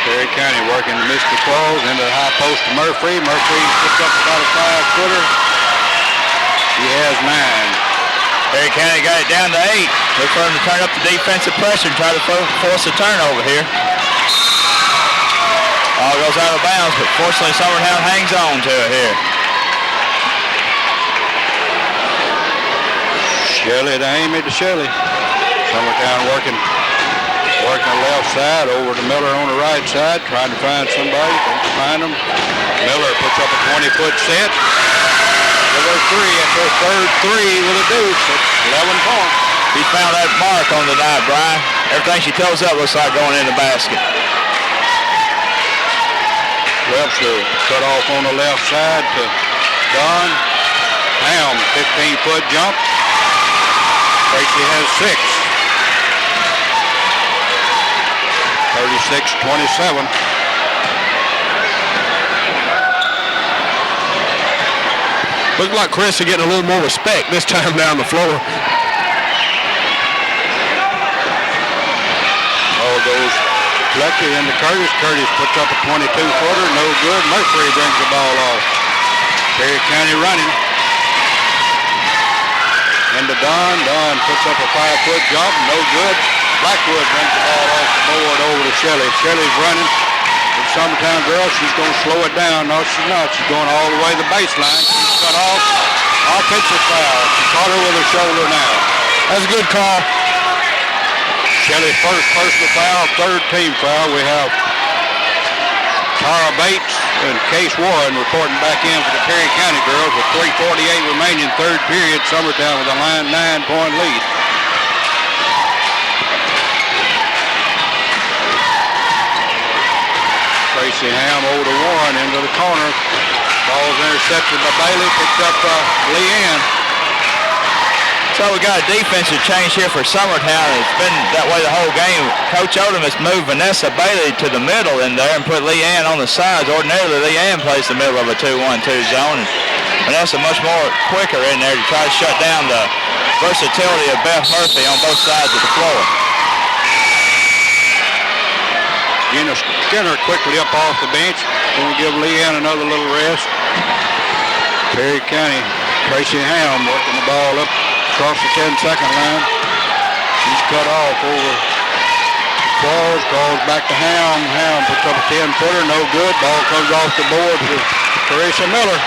Perry County working to Misty Qualls into the high post to Murphy. Murphy picks up about a 5-footer. He has 9. Perry County got it down to 8. Look for them to turn up the defensive pressure and try to force a turnover here. Ball goes out of bounds, but fortunately Summertown hangs on to it here. Shelley to Amy to Shelley. Summertown working the left side over to Miller on the right side, trying to find somebody. Can't find them. Miller puts up a 20-foot set. With her 3, that's her third 3 with a deuce. That's 11 points. He found that mark on the night, Brian. Everything she tells up looks like going in the basket. Webster cut off on the left side to Don. Helm, 15-foot jump. Tracy has 6. 36-27. Looked like Chris is getting a little more respect this time down the floor. Ball goes Lucky into Curtis. Curtis puts up a 22-footer. No good. Murphy brings the ball off. Perry County running. Into Don. Don puts up a 5-foot jump. No good. Blackwood brings the ball off the board over to Shelley. Shelley's running. The Summertown girl, she's going to slow it down. No, she's not. She's going all the way to the baseline. She's cut off. Offensive foul. She caught her with her shoulder now. That's a good call. Shelley's first personal foul, third team foul. We have Tara Bates and Case Warren reporting back in for the Perry County girls with 3:48 remaining, third period. Summertown with a 9-point lead. Tracy Ham over to Warren into the corner. Ball's intercepted by Bailey, picked up Leanne. So we got a defensive change here for Summertown. It's been that way the whole game. Coach Odom has moved Vanessa Bailey to the middle in there and put Leanne on the sides. Ordinarily, Leanne plays the middle of a 2-1-2 zone. And Vanessa much more quicker in there to try to shut down the versatility of Beth Murphy on both sides of the floor. Gina Skinner quickly up off the bench. Going to give Leanne another little rest. Perry County, Tracy Ham working the ball up across the 10-second line. She's cut off over Claus, calls back to Ham. Ham puts up a 10-footer, no good. Ball comes off the board with Teresa Miller.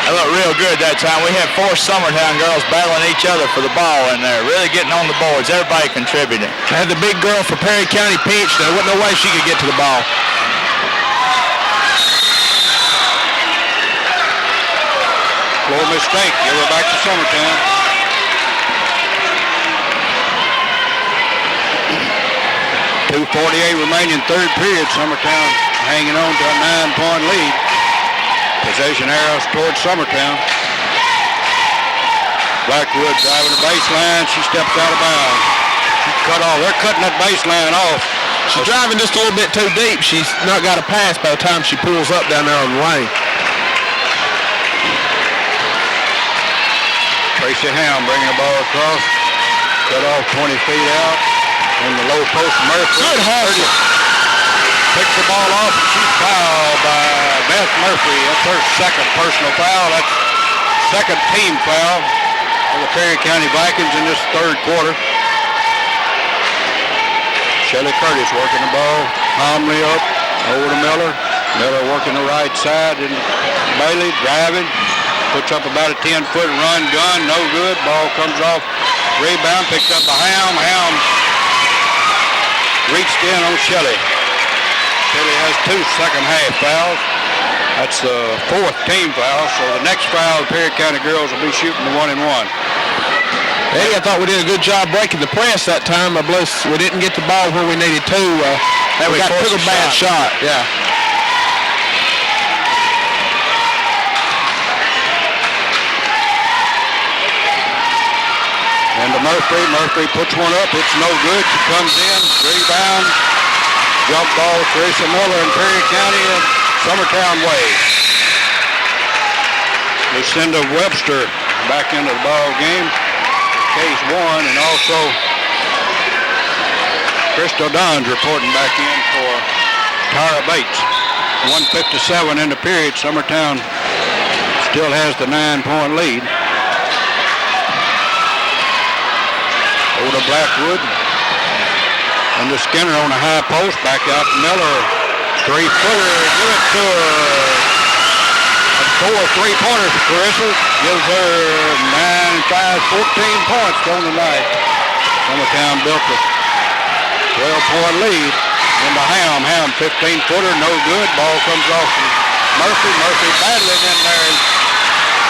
That looked real good that time. We had 4 Summertown girls battling each other for the ball in there, really getting on the boards. Everybody contributing. Had the big girl for Perry County pinched. There wasn't no way she could get to the ball. Floor mistake. Give her back to Summertown. .248 remaining third period. Summertown hanging on to a 9-point lead. Possession arrows towards Summertown. Blackwood driving the baseline. She steps out of bounds. She's cut off. They're cutting that baseline off. She's driving just a little bit too deep. She's not got a pass by the time she pulls up down there on the lane. Tracy Ham bringing the ball across. Cut off 20 feet out. In the low post, Murphy. Good hustle. Picks the ball off. She's fouled by Beth Murphy. That's her second personal foul. That's second team foul for the Perry County Vikings in this third quarter. Shelley Curtis working the ball. Homley up over to Miller. Miller working the right side. And Bailey driving. Puts up about a 10-foot run gun. No good. Ball comes off. Rebound. Picked up by Ham. Ham reached in on Shelley. Shelley has 2 second-half fouls. That's the 4th team foul. So the next foul, the Perry County girls will be shooting the 1-and-1. Eddie, I thought we did a good job breaking the press that time. I believe we didn't get the ball where we needed to. We got a bad shot. Yeah. And to Murphy. Murphy puts one up. It's no good. She comes in. Rebound. Jump ball. Teresa Miller in Perry County and Summertown way. Lucinda Webster back into the ball game. Case 1, and also Crystal Don's reporting back in for Tara Bates. 1:57 in the period. Summertown still has the 9-point lead. Over to Blackwood. Under Skinner on the high post. Back out to Miller. 3-footer. Give it to her. That's 4 3-pointers for Carissa. Gives her 9 and 5, 14 points on the night. Summertown built a 12-point lead. Into Ham. Ham 15-footer. No good. Ball comes off to Murphy. Murphy battling in there. And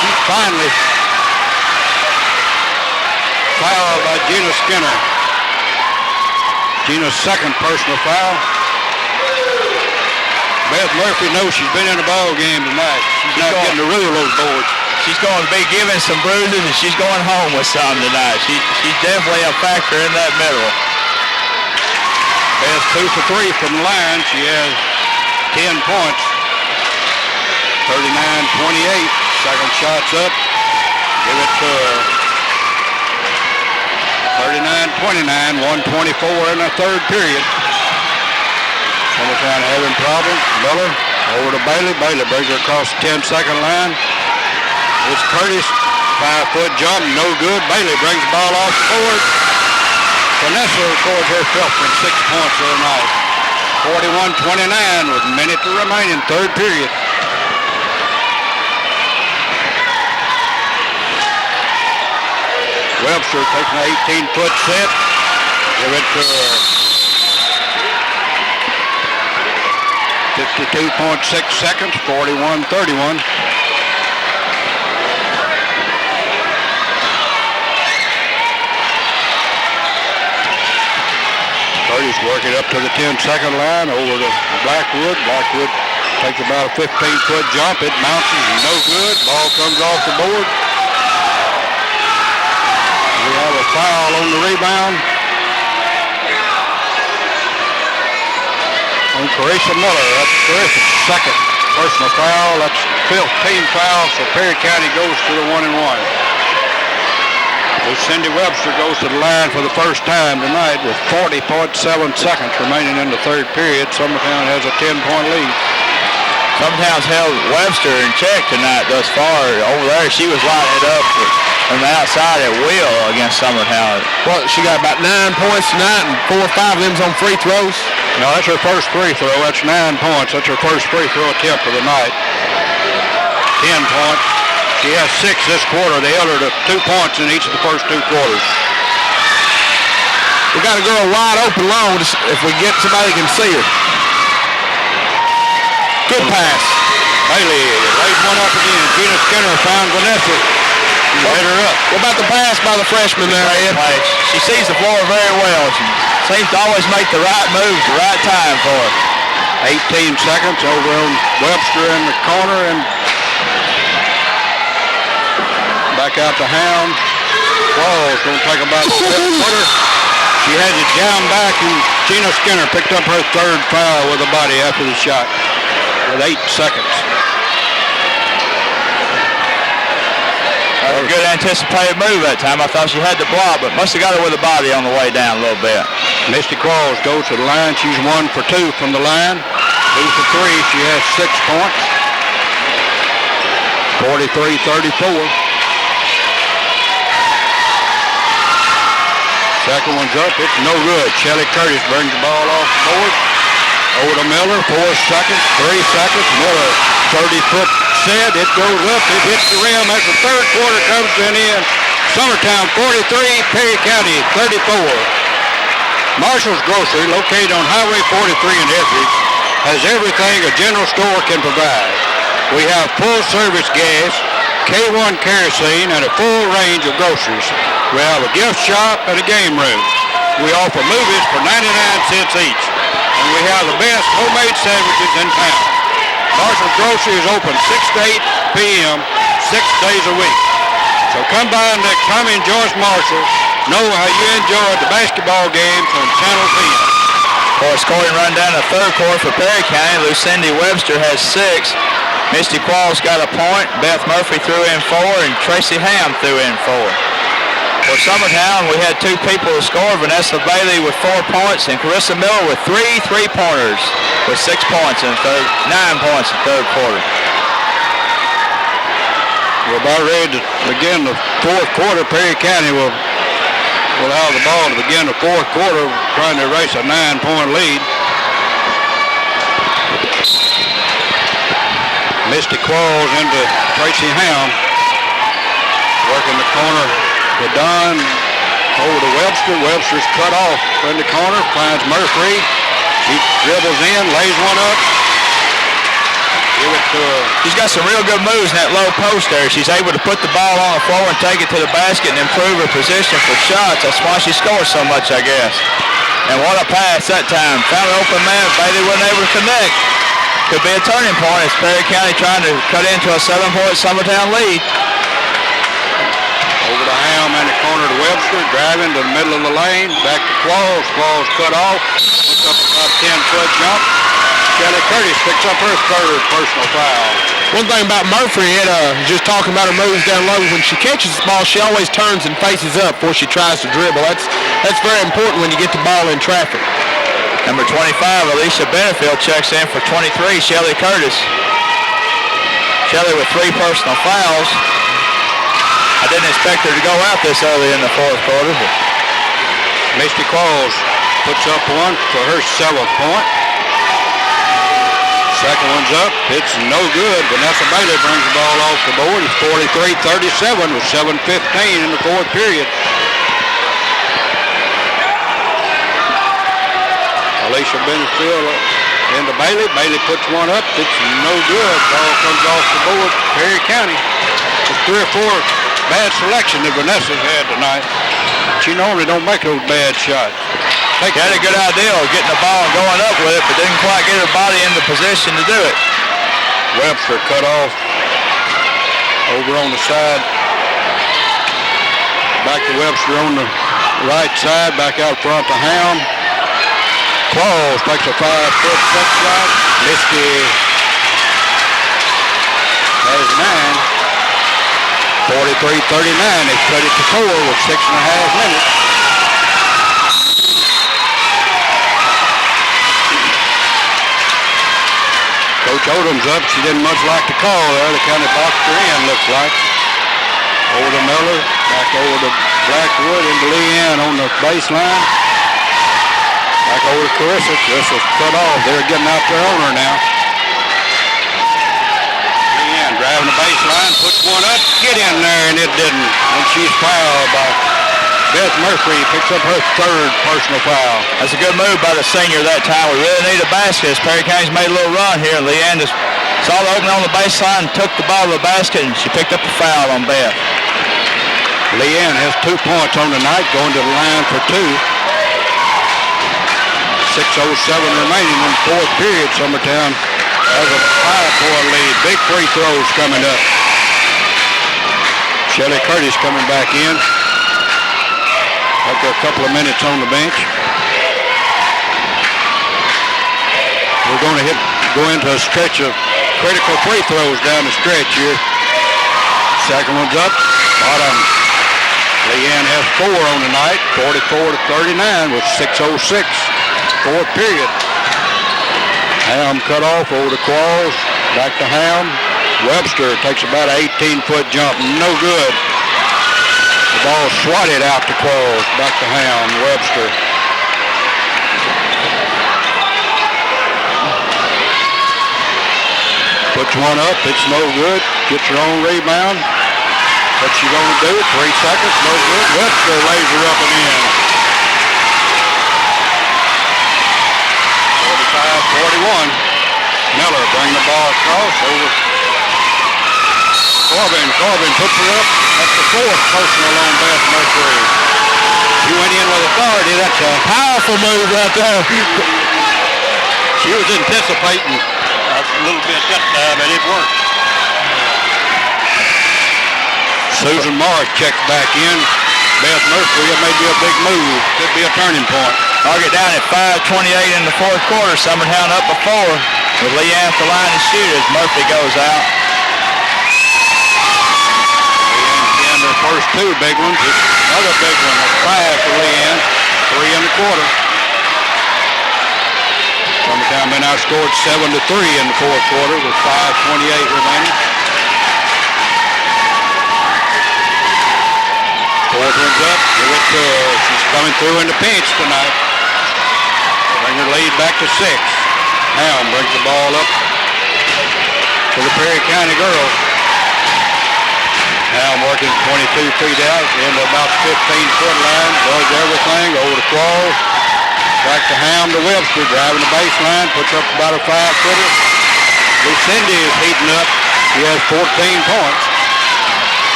she's finally fouled by Gina Skinner. Gina's second personal foul. Beth Murphy knows she's been in the ball game tonight. She's not getting to rule those boards. She's going to be giving some bruises, and she's going home with some tonight. She's definitely a factor in that middle. Beth's 2 for 3 from the line. She has 10 points. 39-28. Second shot's up. Give it to her. 39-29, 1:24 in the third period. Summertown having problems. Miller over to Bailey. Bailey brings her across the 10-second line. It's Curtis. 5-foot jump, no good. Bailey brings the ball off the board. Vanessa records her 5th and 6 points of the night. 41-29 with a minute to remain in third period. Webster taking an 18-foot set. Give it to 52.6 seconds, 41-31. Curtis working up to the 10-second line over to Blackwood. Blackwood takes about a 15-foot jump. It bounces, no good. Ball comes off the board. foul on the rebound. On Carissa Miller. That's Carissa's second personal foul. That's 15 fouls, so Perry County goes to the 1-1. Cindy Webster goes to the line for the first time tonight with 40.7 seconds remaining in the third period. Summertown has a 10-point lead. Summertown's held Webster in check tonight thus far. Over there, she was lighting it up from the outside at will against Summertown. Well, she got about 9 points tonight, and 4 or 5 of them's on free throws. No, that's her first free throw. That's 9 points. That's her first free throw attempt of the night. 10 points. She has 6 this quarter. They held her to 2 points in each of the first 2 quarters. We got a girl wide open long if we get somebody who can see her. Good pass. Bailey laid one up again. Gina Skinner found Vanessa. She hit her up. What about the pass by the freshman there, Ed? She sees the floor very well. She seems to always make the right move at the right time for her. 18 seconds over on Webster in the corner, and back out to Hound. Claus going to take about a footer. She has it down back, and Gina Skinner picked up her third foul with a body after the shot with 8 seconds. A good anticipated move that time. I thought she had the block, but must have got her with a body on the way down a little bit. Misty Claus goes to the line. She's 1 for 2 from the line. 2 for 3. She has 6 points. 43-34. Second one's up. It's no good. Shelly Curtis brings the ball off the board. Over to Miller. 4 seconds. 3 seconds. Miller, 30-foot set. It goes up. It hits the rim as the third quarter comes to an end. Summertown 43, Perry County 34. Marshall's Grocery, located on Highway 43 in Etheridge, has everything a general store can provide. We have full-service gas, K1 kerosene, and a full range of groceries. We have a gift shop and a game room. We offer movies for 99 cents each. And we have the best homemade sandwiches in town. Marshall's Grocery is open 6 to 8 p.m., 6 days a week. So come by and come enjoy Marshall. Know how you enjoyed the basketball games on Channel 10. For a scoring rundown of third quarter for Perry County, Lucindy Webster has 6. Misty Qualls got a point. Beth Murphy threw in 4, and Tracy Ham threw in 4. For Summertown, we had 2 people to score. Vanessa Bailey with 4 points, and Carissa Miller with 3 3-pointers with 6 points in third, 9 points in third quarter. We're about ready to begin the fourth quarter. Perry County will have the ball to begin the fourth quarter, trying to erase a 9-point lead. Misty Qualls into Tracy Ham. Working the corner to Don. Over to Webster. Webster's cut off in the corner. Finds Murphy. She dribbles in, lays one up. Give it to her. She's got some real good moves in that low post there. She's able to put the ball on the floor and take it to the basket and improve her position for shots. That's why she scores so much, I guess. And what a pass that time. Found an open man. Bailey wasn't able to connect. Could be a turning point. It's Perry County trying to cut into a 7-point Summertown lead. Over to Ham in the corner to Webster. Driving to the middle of the lane. Back to Qualls. Qualls cut off. Picks up about a 10-foot jump. Kelly Curtis picks up her third personal foul. One thing about Murphy, just talking about her moves down low, when she catches the ball, she always turns and faces up before she tries to dribble. That's very important when you get the ball in traffic. Number 25, Alicia Benefield checks in for 23, Shelly Curtis. Shelly with 3 personal fouls. I didn't expect her to go out this early in the fourth quarter. But Misty Qualls puts up one for her 7th point. Second one's up. It's no good. Vanessa Bailey brings the ball off the board. It's 43-37 with 7:15 in the fourth period. Alicia Benefield into Bailey. Bailey puts one up. It's no good. Ball comes off the board. Perry County. It's 3 or 4 bad selections that Vanessa's had tonight. She normally don't make those bad shots. She had a good idea of getting the ball and going up with it, but didn't quite get her body in the position to do it. Webster cut off over on the side. Back to Webster on the right side, back out front to Ham. Claus takes a 5-foot set shot. Misty has 9. 43-39. They cut it to 4 with 6.5 minutes. Coach Odom's up. She didn't much like the call there. They kind of boxed her in, looks like. Over to Miller, back over to Blackwood, into Leanne on the baseline. Back over to Carissa. Carissa's cut off. They're getting out there on her now. Leanne driving the baseline, puts one up, get in there, and it didn't. And she's fouled by Beth Murphy, picks up her 3rd personal foul. That's a good move by the senior that time. We really need a basket. Perry County's made a little run here. Leanne just saw the opening on the baseline, took the ball to the basket, and she picked up a foul on Beth. Leanne has 2 points on the night, going to the line for 2. 6:07 remaining in the 4th period. Summertown has a 5-point lead. Big free throws coming up. Shelly Curtis coming back in. After a couple of minutes on the bench. We're going to go into a stretch of critical free throws down the stretch here. Second one's up, bottom. Leanne has 4 on the night, 44-39 with 6:06, 4th period. Ham cut off over to Qualls, back to Ham. Webster takes about an 18-foot jump, no good. The ball swatted out to Qualls, back to Ham, Webster. Puts one up, it's no good, gets her own rebound. What's she going to do? 3 seconds, no good. Webster lays her up and in. 45-41. Miller bring the ball across over Corbin. Corbin puts her up. That's the 4th personal on Beth Murphy. She went in with authority. That's a powerful move right there. She was anticipating a little bit that time, and it worked. Susan Morris checks back in. Beth Murphy, it may be a big move. Could be a turning point. Target down at 5:28 in the 4th quarter. Summertown up before with Leanne at the line to shoot as Murphy goes out. Leanne in their first 2 big ones. Another big one, a 5 for Leanne. 3 in the quarter. Summertown been outscored 7-3 in the 4th quarter with 5:28 remaining. 4th one's up. Give it to her. She's coming through in the pinch tonight. Bring her lead back to 6. Helm brings the ball up to the Perry County girls. Helm working 22 feet out into about 15-foot line. Does everything over the Qualls. Back to Helm to Webster. Driving the baseline. Puts up about a 5-footer. Lucindy is heating up. She has 14 points.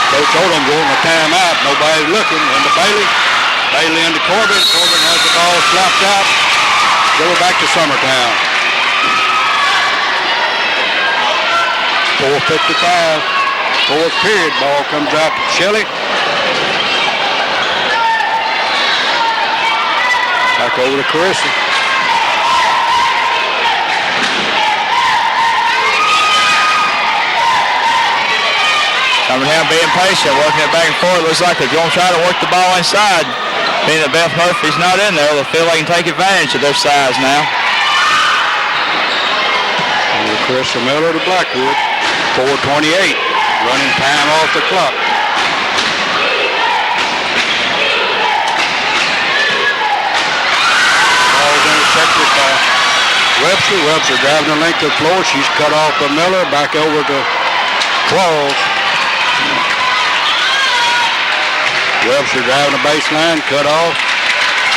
Coach Odom going a timeout. Nobody's looking. Into Bailey. Bailey into Corbin. Corbin has the ball slapped out. Give it back to Summertown. 4:55. 4th period. Ball comes out to Shelley. Back over to Carissa. Summertown being patient, working it back and forth. Looks like they're going to try to work the ball inside. Being that Beth Murphy's not in there, they feel they can take advantage of their size now. And Carissa Miller to Blackwood. 4:28. Running time off the clock. Ball's intercepted by Webster. Webster driving the length of the floor. She's cut off by Miller. Back over to Qualls. Webster driving the baseline, cut off.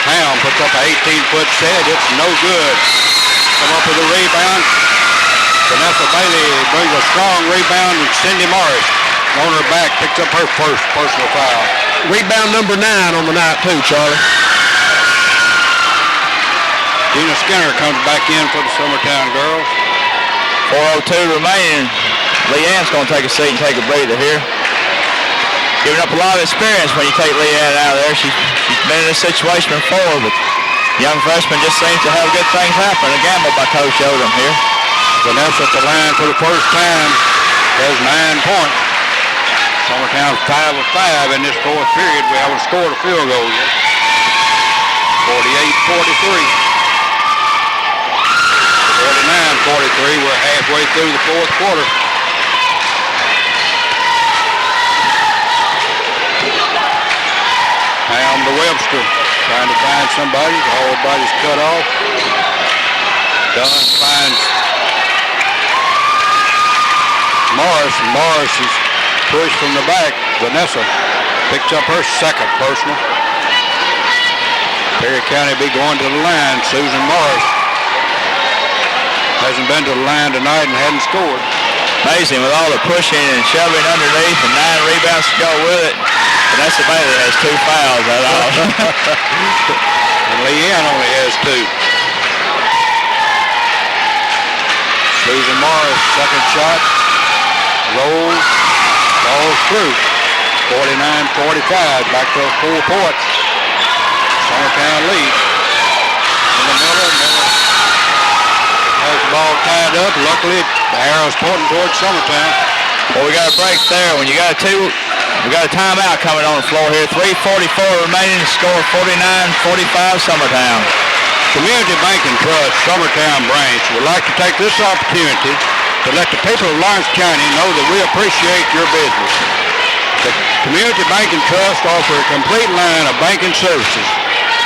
Helm puts up an 18-foot set. It's no good. Come up with a rebound. Vanessa Bailey brings a strong rebound, and Cindy Morris on her back picks up her first personal foul. Rebound number 9 on the night too, Charlie. Gina Skinner comes back in for the Summertown girls. 4:02 remaining Leanne's going to take a seat and take a breather here. Giving up a lot of experience when you take Leanne out of there. She's been in this situation before, but young freshman just seems to have good things happen. A gamble by Coach Odom here. Vanessa at the line for the first time has 9 points. Summertown 5 of 5 in this fourth period. We haven't scored a field goal yet. 48-43. 49-43. We're halfway through the fourth quarter. Ham to Webster, trying to find somebody. All body's cut off. Dunn finds Morris. Morris is pushed from the back. Vanessa picks up her second personal. Perry County be going to the line. Susan Morris hasn't been to the line tonight and hadn't scored. Amazing with all the pushing and shoving underneath and 9 rebounds to go with it. Vanessa Bailey has 2 fouls. That all. And Leanne only has 2. Susan Morris, second shot. Rolls. Falls through. 49-45. Back to 4 points. Summertown lead. In the Miller. Miller has the ball tied up. Luckily, the arrow's pointing towards Summertown. Well, we got a break there. When you got we got a timeout coming on the floor here. 3:44 remaining. Score 49-45 Summertown. Community Bank and Trust Summertown branch would like to take this opportunity to let the people of Lawrence County know that we appreciate your business. The Community Bank and Trust offer a complete line of banking services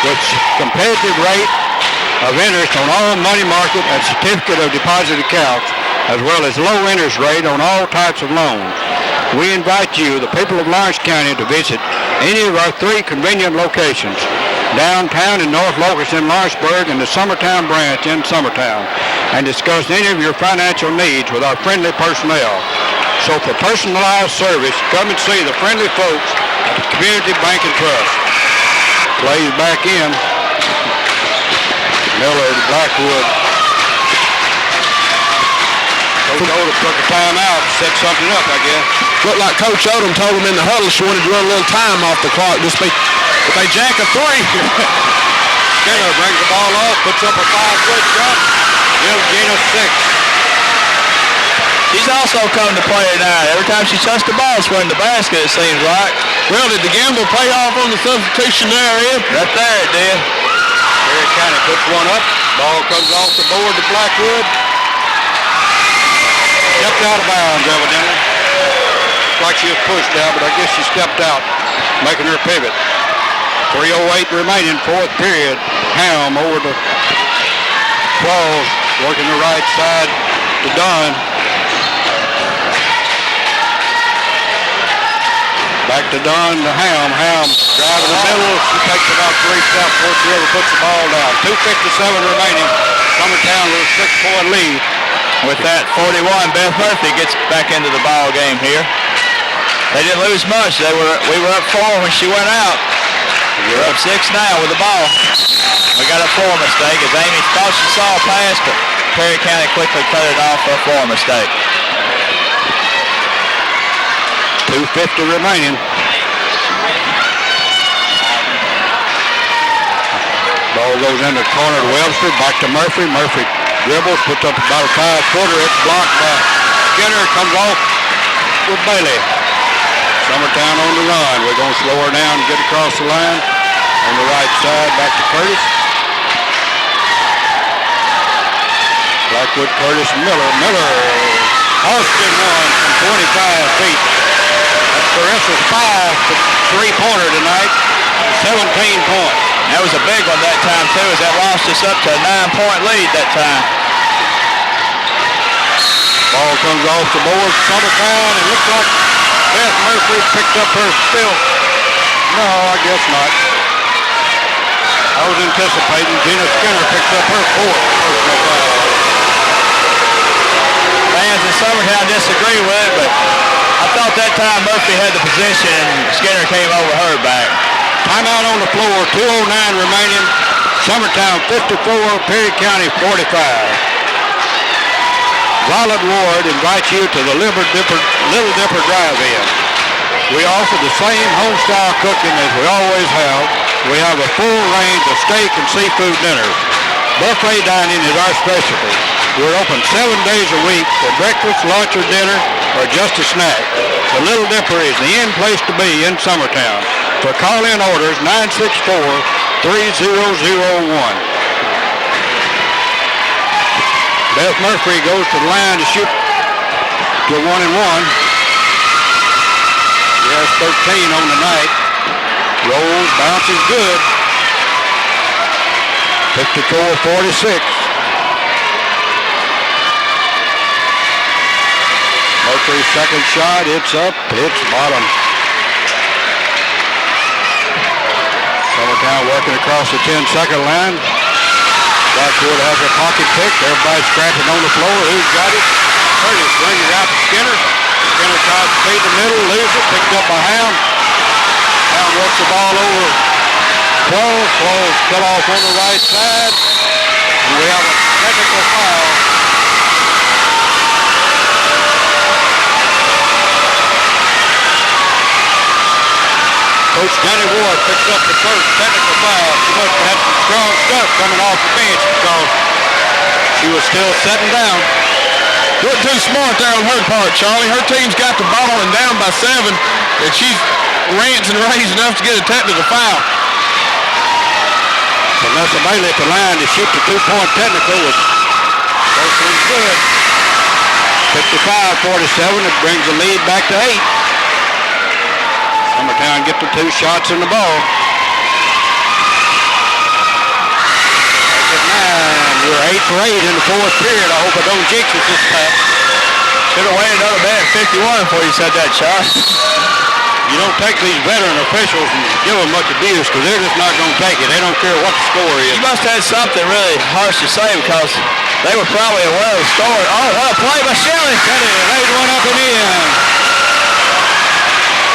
with competitive rate of interest on all money market and certificate of deposit accounts, as well as low interest rate on all types of loans. We invite you, the people of Lawrence County, to visit any of our 3 convenient locations, downtown in North Locust in Lawrenceburg and the Summertown branch in Summertown, and discuss any of your financial needs with our friendly personnel. So for personalized service, come and see the friendly folks at the Community Bank and Trust. Plays back in. Miller to Blackwood. Coach Odom took a timeout, set something up, I guess. Looked like Coach Odom told him in the huddle she wanted to run a little time off the clock. If they jack a 3. Skinner brings the ball off, puts up a 5-foot shot. Gives Gina 6. She's also come to play tonight. Every time she touched the ball, it's running the basket, it seems like. Well, did the gamble pay off on the substitution there, Ed? Right there it did. Perry County puts one up. Ball comes off the board to Blackwood. Stepped out of bounds, evidently. Like she was pushed out, but I guess she stepped out, making her pivot. 3:08 remaining, fourth period. Helm over to Claus, working the right side to Dunn. Back to Dunn to Helm. Helm driving the middle. She takes about 3 steps towards the river, puts the ball down. 2:57 remaining. Summertown with a 6-point lead. With that 41, Beth Murphy gets back into the ball game here. They didn't lose much. We were up 4 when she went out. We're up 6 now with the ball. We got a floor mistake as Amy thought she saw a pass, but Perry County quickly cut it off for a floor mistake. 2:50 remaining. Ball goes in the corner to Webster, back to Murphy. Murphy dribbles, puts up about a 5-footer. It's blocked by Skinner, comes off with Bailey. Summertown on the run. We're going to slow her down and get across the line. On the right side, back to Curtis. Blackwood, Curtis, Miller. Miller, Austin won from 25 feet. That's Carissa's 3-pointer tonight. 17 points. That was a big one that time, too, as that lost us up to a 9-point lead that time. Ball comes off the board. Summertown, and looks like Beth Murphy picked up her still. No, I guess not. I was anticipating Gina Skinner picked up her 4th personal foul. Fans in Summertown disagree with it, but I thought that time Murphy had the position and Skinner came over her back. Timeout on the floor, 2:09 remaining. Summertown 54, Perry County 45. Violet Ward invites you to the Little Dipper Drive-In. We offer the same home-style cooking as we always have. We have a full range of steak and seafood dinners. Buffet dining is our specialty. We're open 7 days a week for breakfast, lunch, or dinner, or just a snack. The Little Dipper is the end place to be in Summertown. For call-in orders, 964-3001. Beth Murphy goes to the line to shoot to 1-1. She has 13 on the night. Rolls, bounces good. 54-46. Murphy's second shot, it's up, it's bottom. Summertown working across the 10-second line. Blackwood has a pocket pick. Everybody's scratching on the floor. Who's got it? Curtis brings it out to Skinner. Skinner tries to feed the middle, loses it, picked up by Ham. Ham works the ball over Close. Close cut off on the right side. And we have a technical foul. Coach Johnny Ward picks up the first technical foul. She must have had some strong stuff coming off the bench because she was still sitting down. Doing too smart there on her part, Charlie. Her team's got the ball and down by 7, and she's rants and raves enough to get a technical foul. Vanessa Bailey at the line to shoot the 2-point technical. First one's good. 55-47. It brings the lead back to 8. Summertown get the 2 shots in the ball. We're 8 for 8 in the 4th period. I hope I don't jinx it this time. Should have waited another minute 51 before you said that, Charlie. You don't take these veteran officials and give them much abuse because they're just not going to take it. They don't care what the score is. You must have had something really harsh to say because they were probably aware of the score. Oh, what a play by Shelley. Teddy laid one up and in.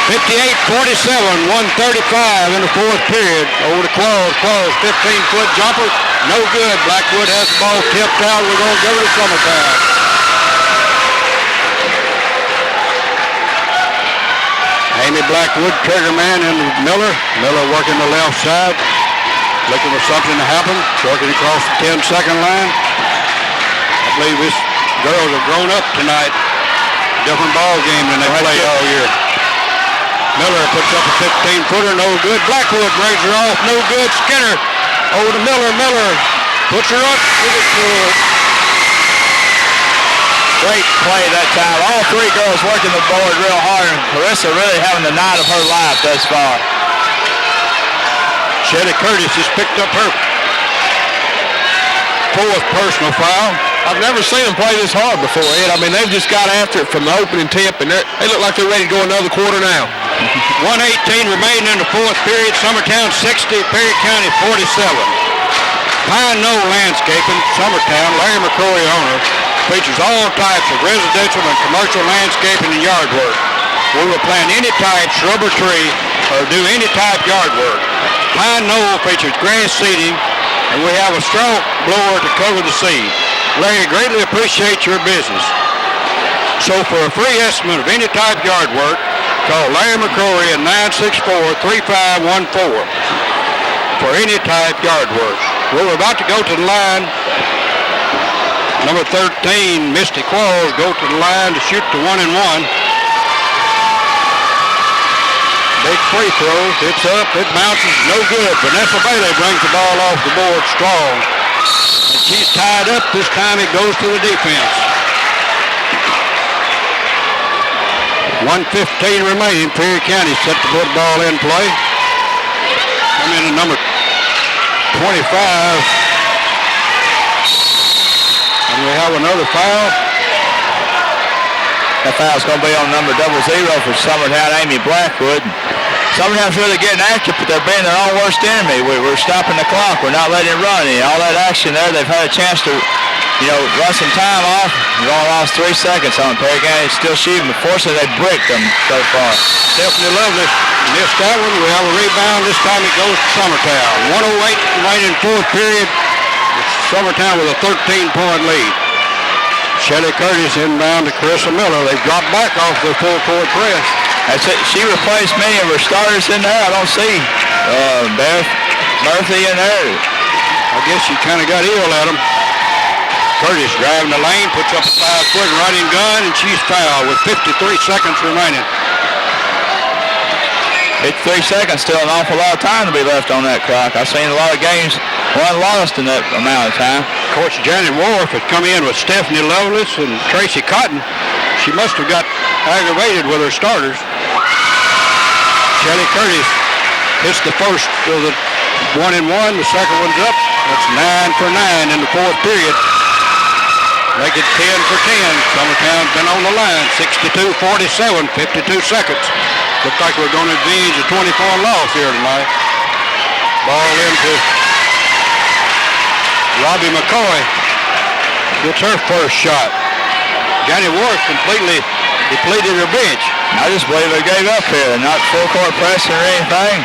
58-47, 1:35 in the 4th period. Over to Close. Close, 15-foot jumper. No good. Blackwood has the ball tipped out. We're going to go to Summertown. Amy Blackwood, trigger man, and Miller. Miller working the left side. Looking for something to happen. Working across the 10-second line. I believe these girls have grown up tonight. Different ball game than they played all year. Miller puts up a 15-footer, no good. Blackwood brings her off, no good. Skinner over to Miller. Miller puts her up, give it to her. Great play that time. All 3 girls working the board real hard, and Clarissa really having the night of her life thus far. Shelly Curtis has picked up her 4th personal foul. I've never seen them play this hard before, Ed. I mean, they've just got after it from the opening tip, and they look like they're ready to go another quarter now. 1:18 remaining in the 4th period. Summertown 60, Perry County 47. Pine Knoll Landscaping, Summertown, Larry McCrory owner, features all types of residential and commercial landscaping and yard work. We will plant any type shrub or tree or do any type yard work. Pine Knoll features grass seeding, and we have a straw blower to cover the seed. Larry greatly appreciates your business. So for a free estimate of any type yard work, call Larry McCrory at 964-3514 for any type yard work. We're about to go to the line. Number 13, Misty Qualls, go to the line to shoot the 1-1. Big free throw. It's up. It bounces. No good. Vanessa Bailey brings the ball off the board strong. And she's tied up. This time it goes to the defense. 1:15 remaining. Perry County set to put the ball in play. Come in at number 25. And we have another foul. That foul's going to be on number 00 for Summertown, Amy Blackwood. Summertown's really getting active, but they're being their own worst enemy. We're stopping the clock. We're not letting it run. And all that action there, they've had a chance to, run some time off. We've only lost 3 seconds on Perry County. Still shooting, but fortunately they bricked them so far. Stephanie Lovely missed that one. We have a rebound. This time it goes to Summertown. 1:08 remaining 4th period. Summertown with a 13-point lead. Shelly Curtis inbound to Carissa Miller. They've dropped back off the full court press. That's it. She replaced many of her starters in there. I don't see Murphy in there. I guess she kind of got ill at him. Curtis driving the lane, puts up a 5-foot running gun, and she's fouled with 53 seconds remaining. 53 seconds, still an awful lot of time to be left on that clock. I've seen a lot of games won lost in that amount of time. Coach Janet Wharf had come in with Stephanie Lovelace and Tracy Cotton. She must have got aggravated with her starters. Shelly Curtis hits the first of the 1-1. The second one's up. That's 9 for 9 in the fourth period. Make it 10 for 10. Summertown's been on the line. 62-47, 52 seconds. Looks like we're going to avenge a 24 loss here tonight. Ball into Robbie McCoy. Gets her first shot. Johnny Ward completely depleted her bench. I just believe they gave up here. Not full court pressing or anything.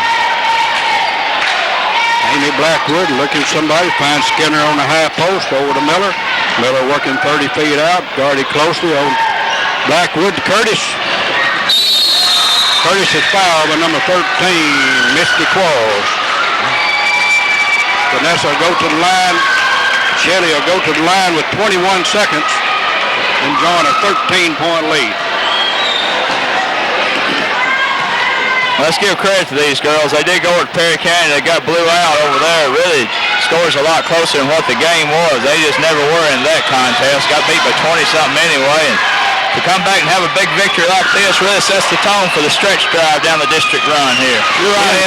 Amy Blackwood looking at somebody. Finds Skinner on the high post over to Miller. Miller working 30 feet out. Guarded closely on Blackwood to Curtis. Curtis is fouled by number 13, Misty Qualls. Vanessa will go to the line. Shelley will go to the line with 21 seconds and join a 13-point lead. Let's give credit to these girls. They did go to Perry County. They got blew out over there. Really, scores a lot closer than what the game was. They just never were in that contest. Got beat by 20-something anyway. And to come back and have a big victory like this really sets the tone for the stretch drive down the district run here. You're right.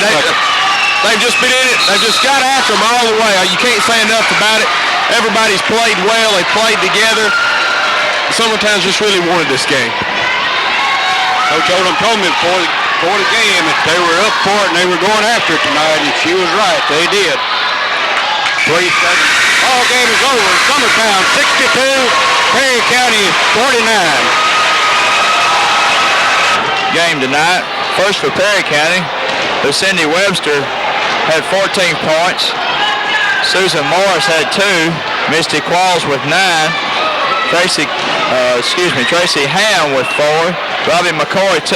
They've just been in it. They've just got after them all the way. You can't say enough about it. Everybody's played well. They played together. Summertown's just really wanted this game. Coach Odom told me before the game that they were up for it and they were going after it tonight, and she was right. They did. 3 seconds. Ball game is over. Summertown 62, Perry County 49. Game tonight. First for Perry County. Cindy Webster had 14 points. Susan Morris had 2. Misty Qualls with 9. Tracy Ham with 4. Robbie McCoy 2.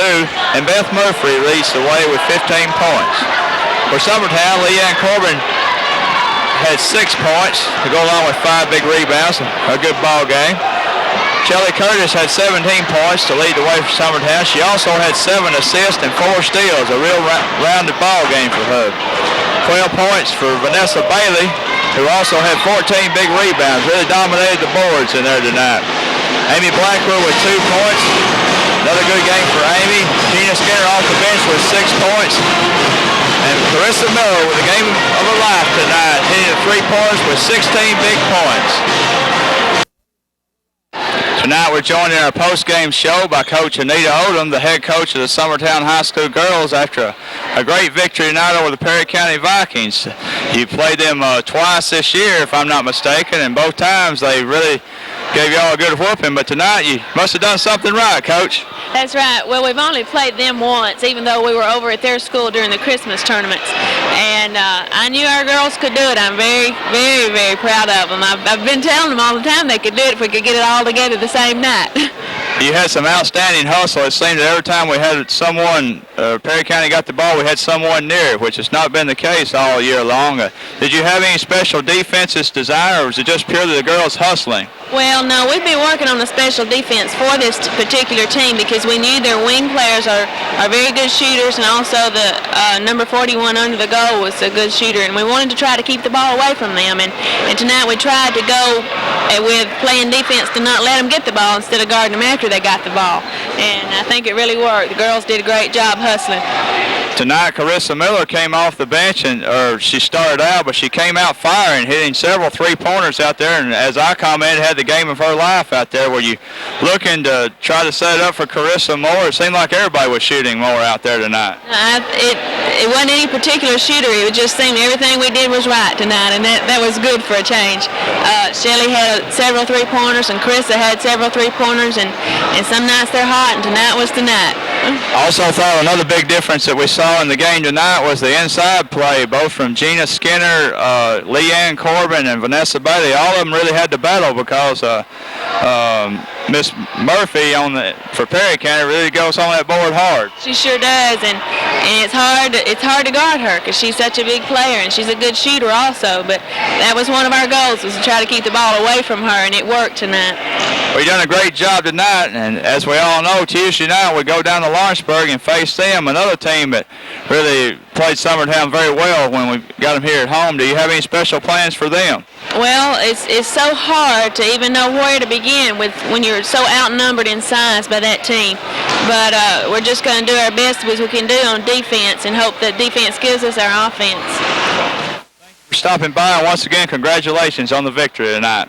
And Beth Murphy leads the way with 15 points. For Summertown, Leanne Corbin had 6 points to go along with 5 big rebounds. A good ball game. Shelly Curtis had 17 points to lead the way for Summertown. She also had 7 assists and 4 steals. A real rounded ball game for her. 12 points for Vanessa Bailey, who also had 14 big rebounds. Really dominated the boards in there tonight. Amy Blackwood with 2 points. Another good game for Amy. Tina Skinner off the bench with 6 points. And Carissa Miller with the game of her life tonight, hitting the 3-pointers with 16 big points. Tonight we're joined in our post-game show by Coach Anita Odom, the head coach of the Summertown High School girls, after a great victory tonight over the Perry County Vikings. You played them twice this year, if I'm not mistaken, and both times they really gave y'all a good whooping, but tonight you must have done something right, Coach. That's right. Well, we've only played them once, even though we were over at their school during the Christmas tournaments. And I knew our girls could do it. I'm very, very, very proud of them. I've been telling them all the time they could do it if we could get it all together the same night. You had some outstanding hustle. It seemed that every time we had someone, Perry County got the ball, we had someone near it, which has not been the case all year long. Did you have any special defenses designed, or was it just purely the girls hustling? Well, no, we've been working on the special defense for this particular team because we knew their wing players are very good shooters, and also the number 41 under the goal was a good shooter, and we wanted to try to keep the ball away from them. And tonight we tried to go with playing defense to not let them get the ball instead of guarding them after they got the ball. And I think it really worked. The girls did a great job hustling. Tonight, Carissa Miller came off the bench, or she started out, but she came out firing, hitting several three-pointers out there, and as I commented, had the game of her life out there. Were you looking to try to set it up for Carissa more? It seemed like everybody was shooting more out there tonight. It wasn't any particular shooter. It just seemed everything we did was right tonight, and that was good for a change. Shelly had several three-pointers, and Carissa had several three-pointers, and some nights they're hot, and tonight was the night. Also thought another big difference that we saw in the game tonight was the inside play, both from Gina Skinner, Leanne Corbin, and Vanessa Bailey. All of them really had to battle because Miss Murphy for Perry County really goes on that board hard. She sure does, and it's hard to guard her because she's such a big player and she's a good shooter also. But that was one of our goals, was to try to keep the ball away from her, and it worked tonight. We've done a great job tonight, and as we all know, Tuesday night we go down to Lawrenceburg and face them, another team that really played Summertown very well when we got them here at home. Do you have any special plans for them? Well, it's so hard to even know where to begin when you're so outnumbered in size by that team. But we're just going to do our best as we can do on defense and hope that defense gives us our offense. Thank you for stopping by, and once again, congratulations on the victory tonight.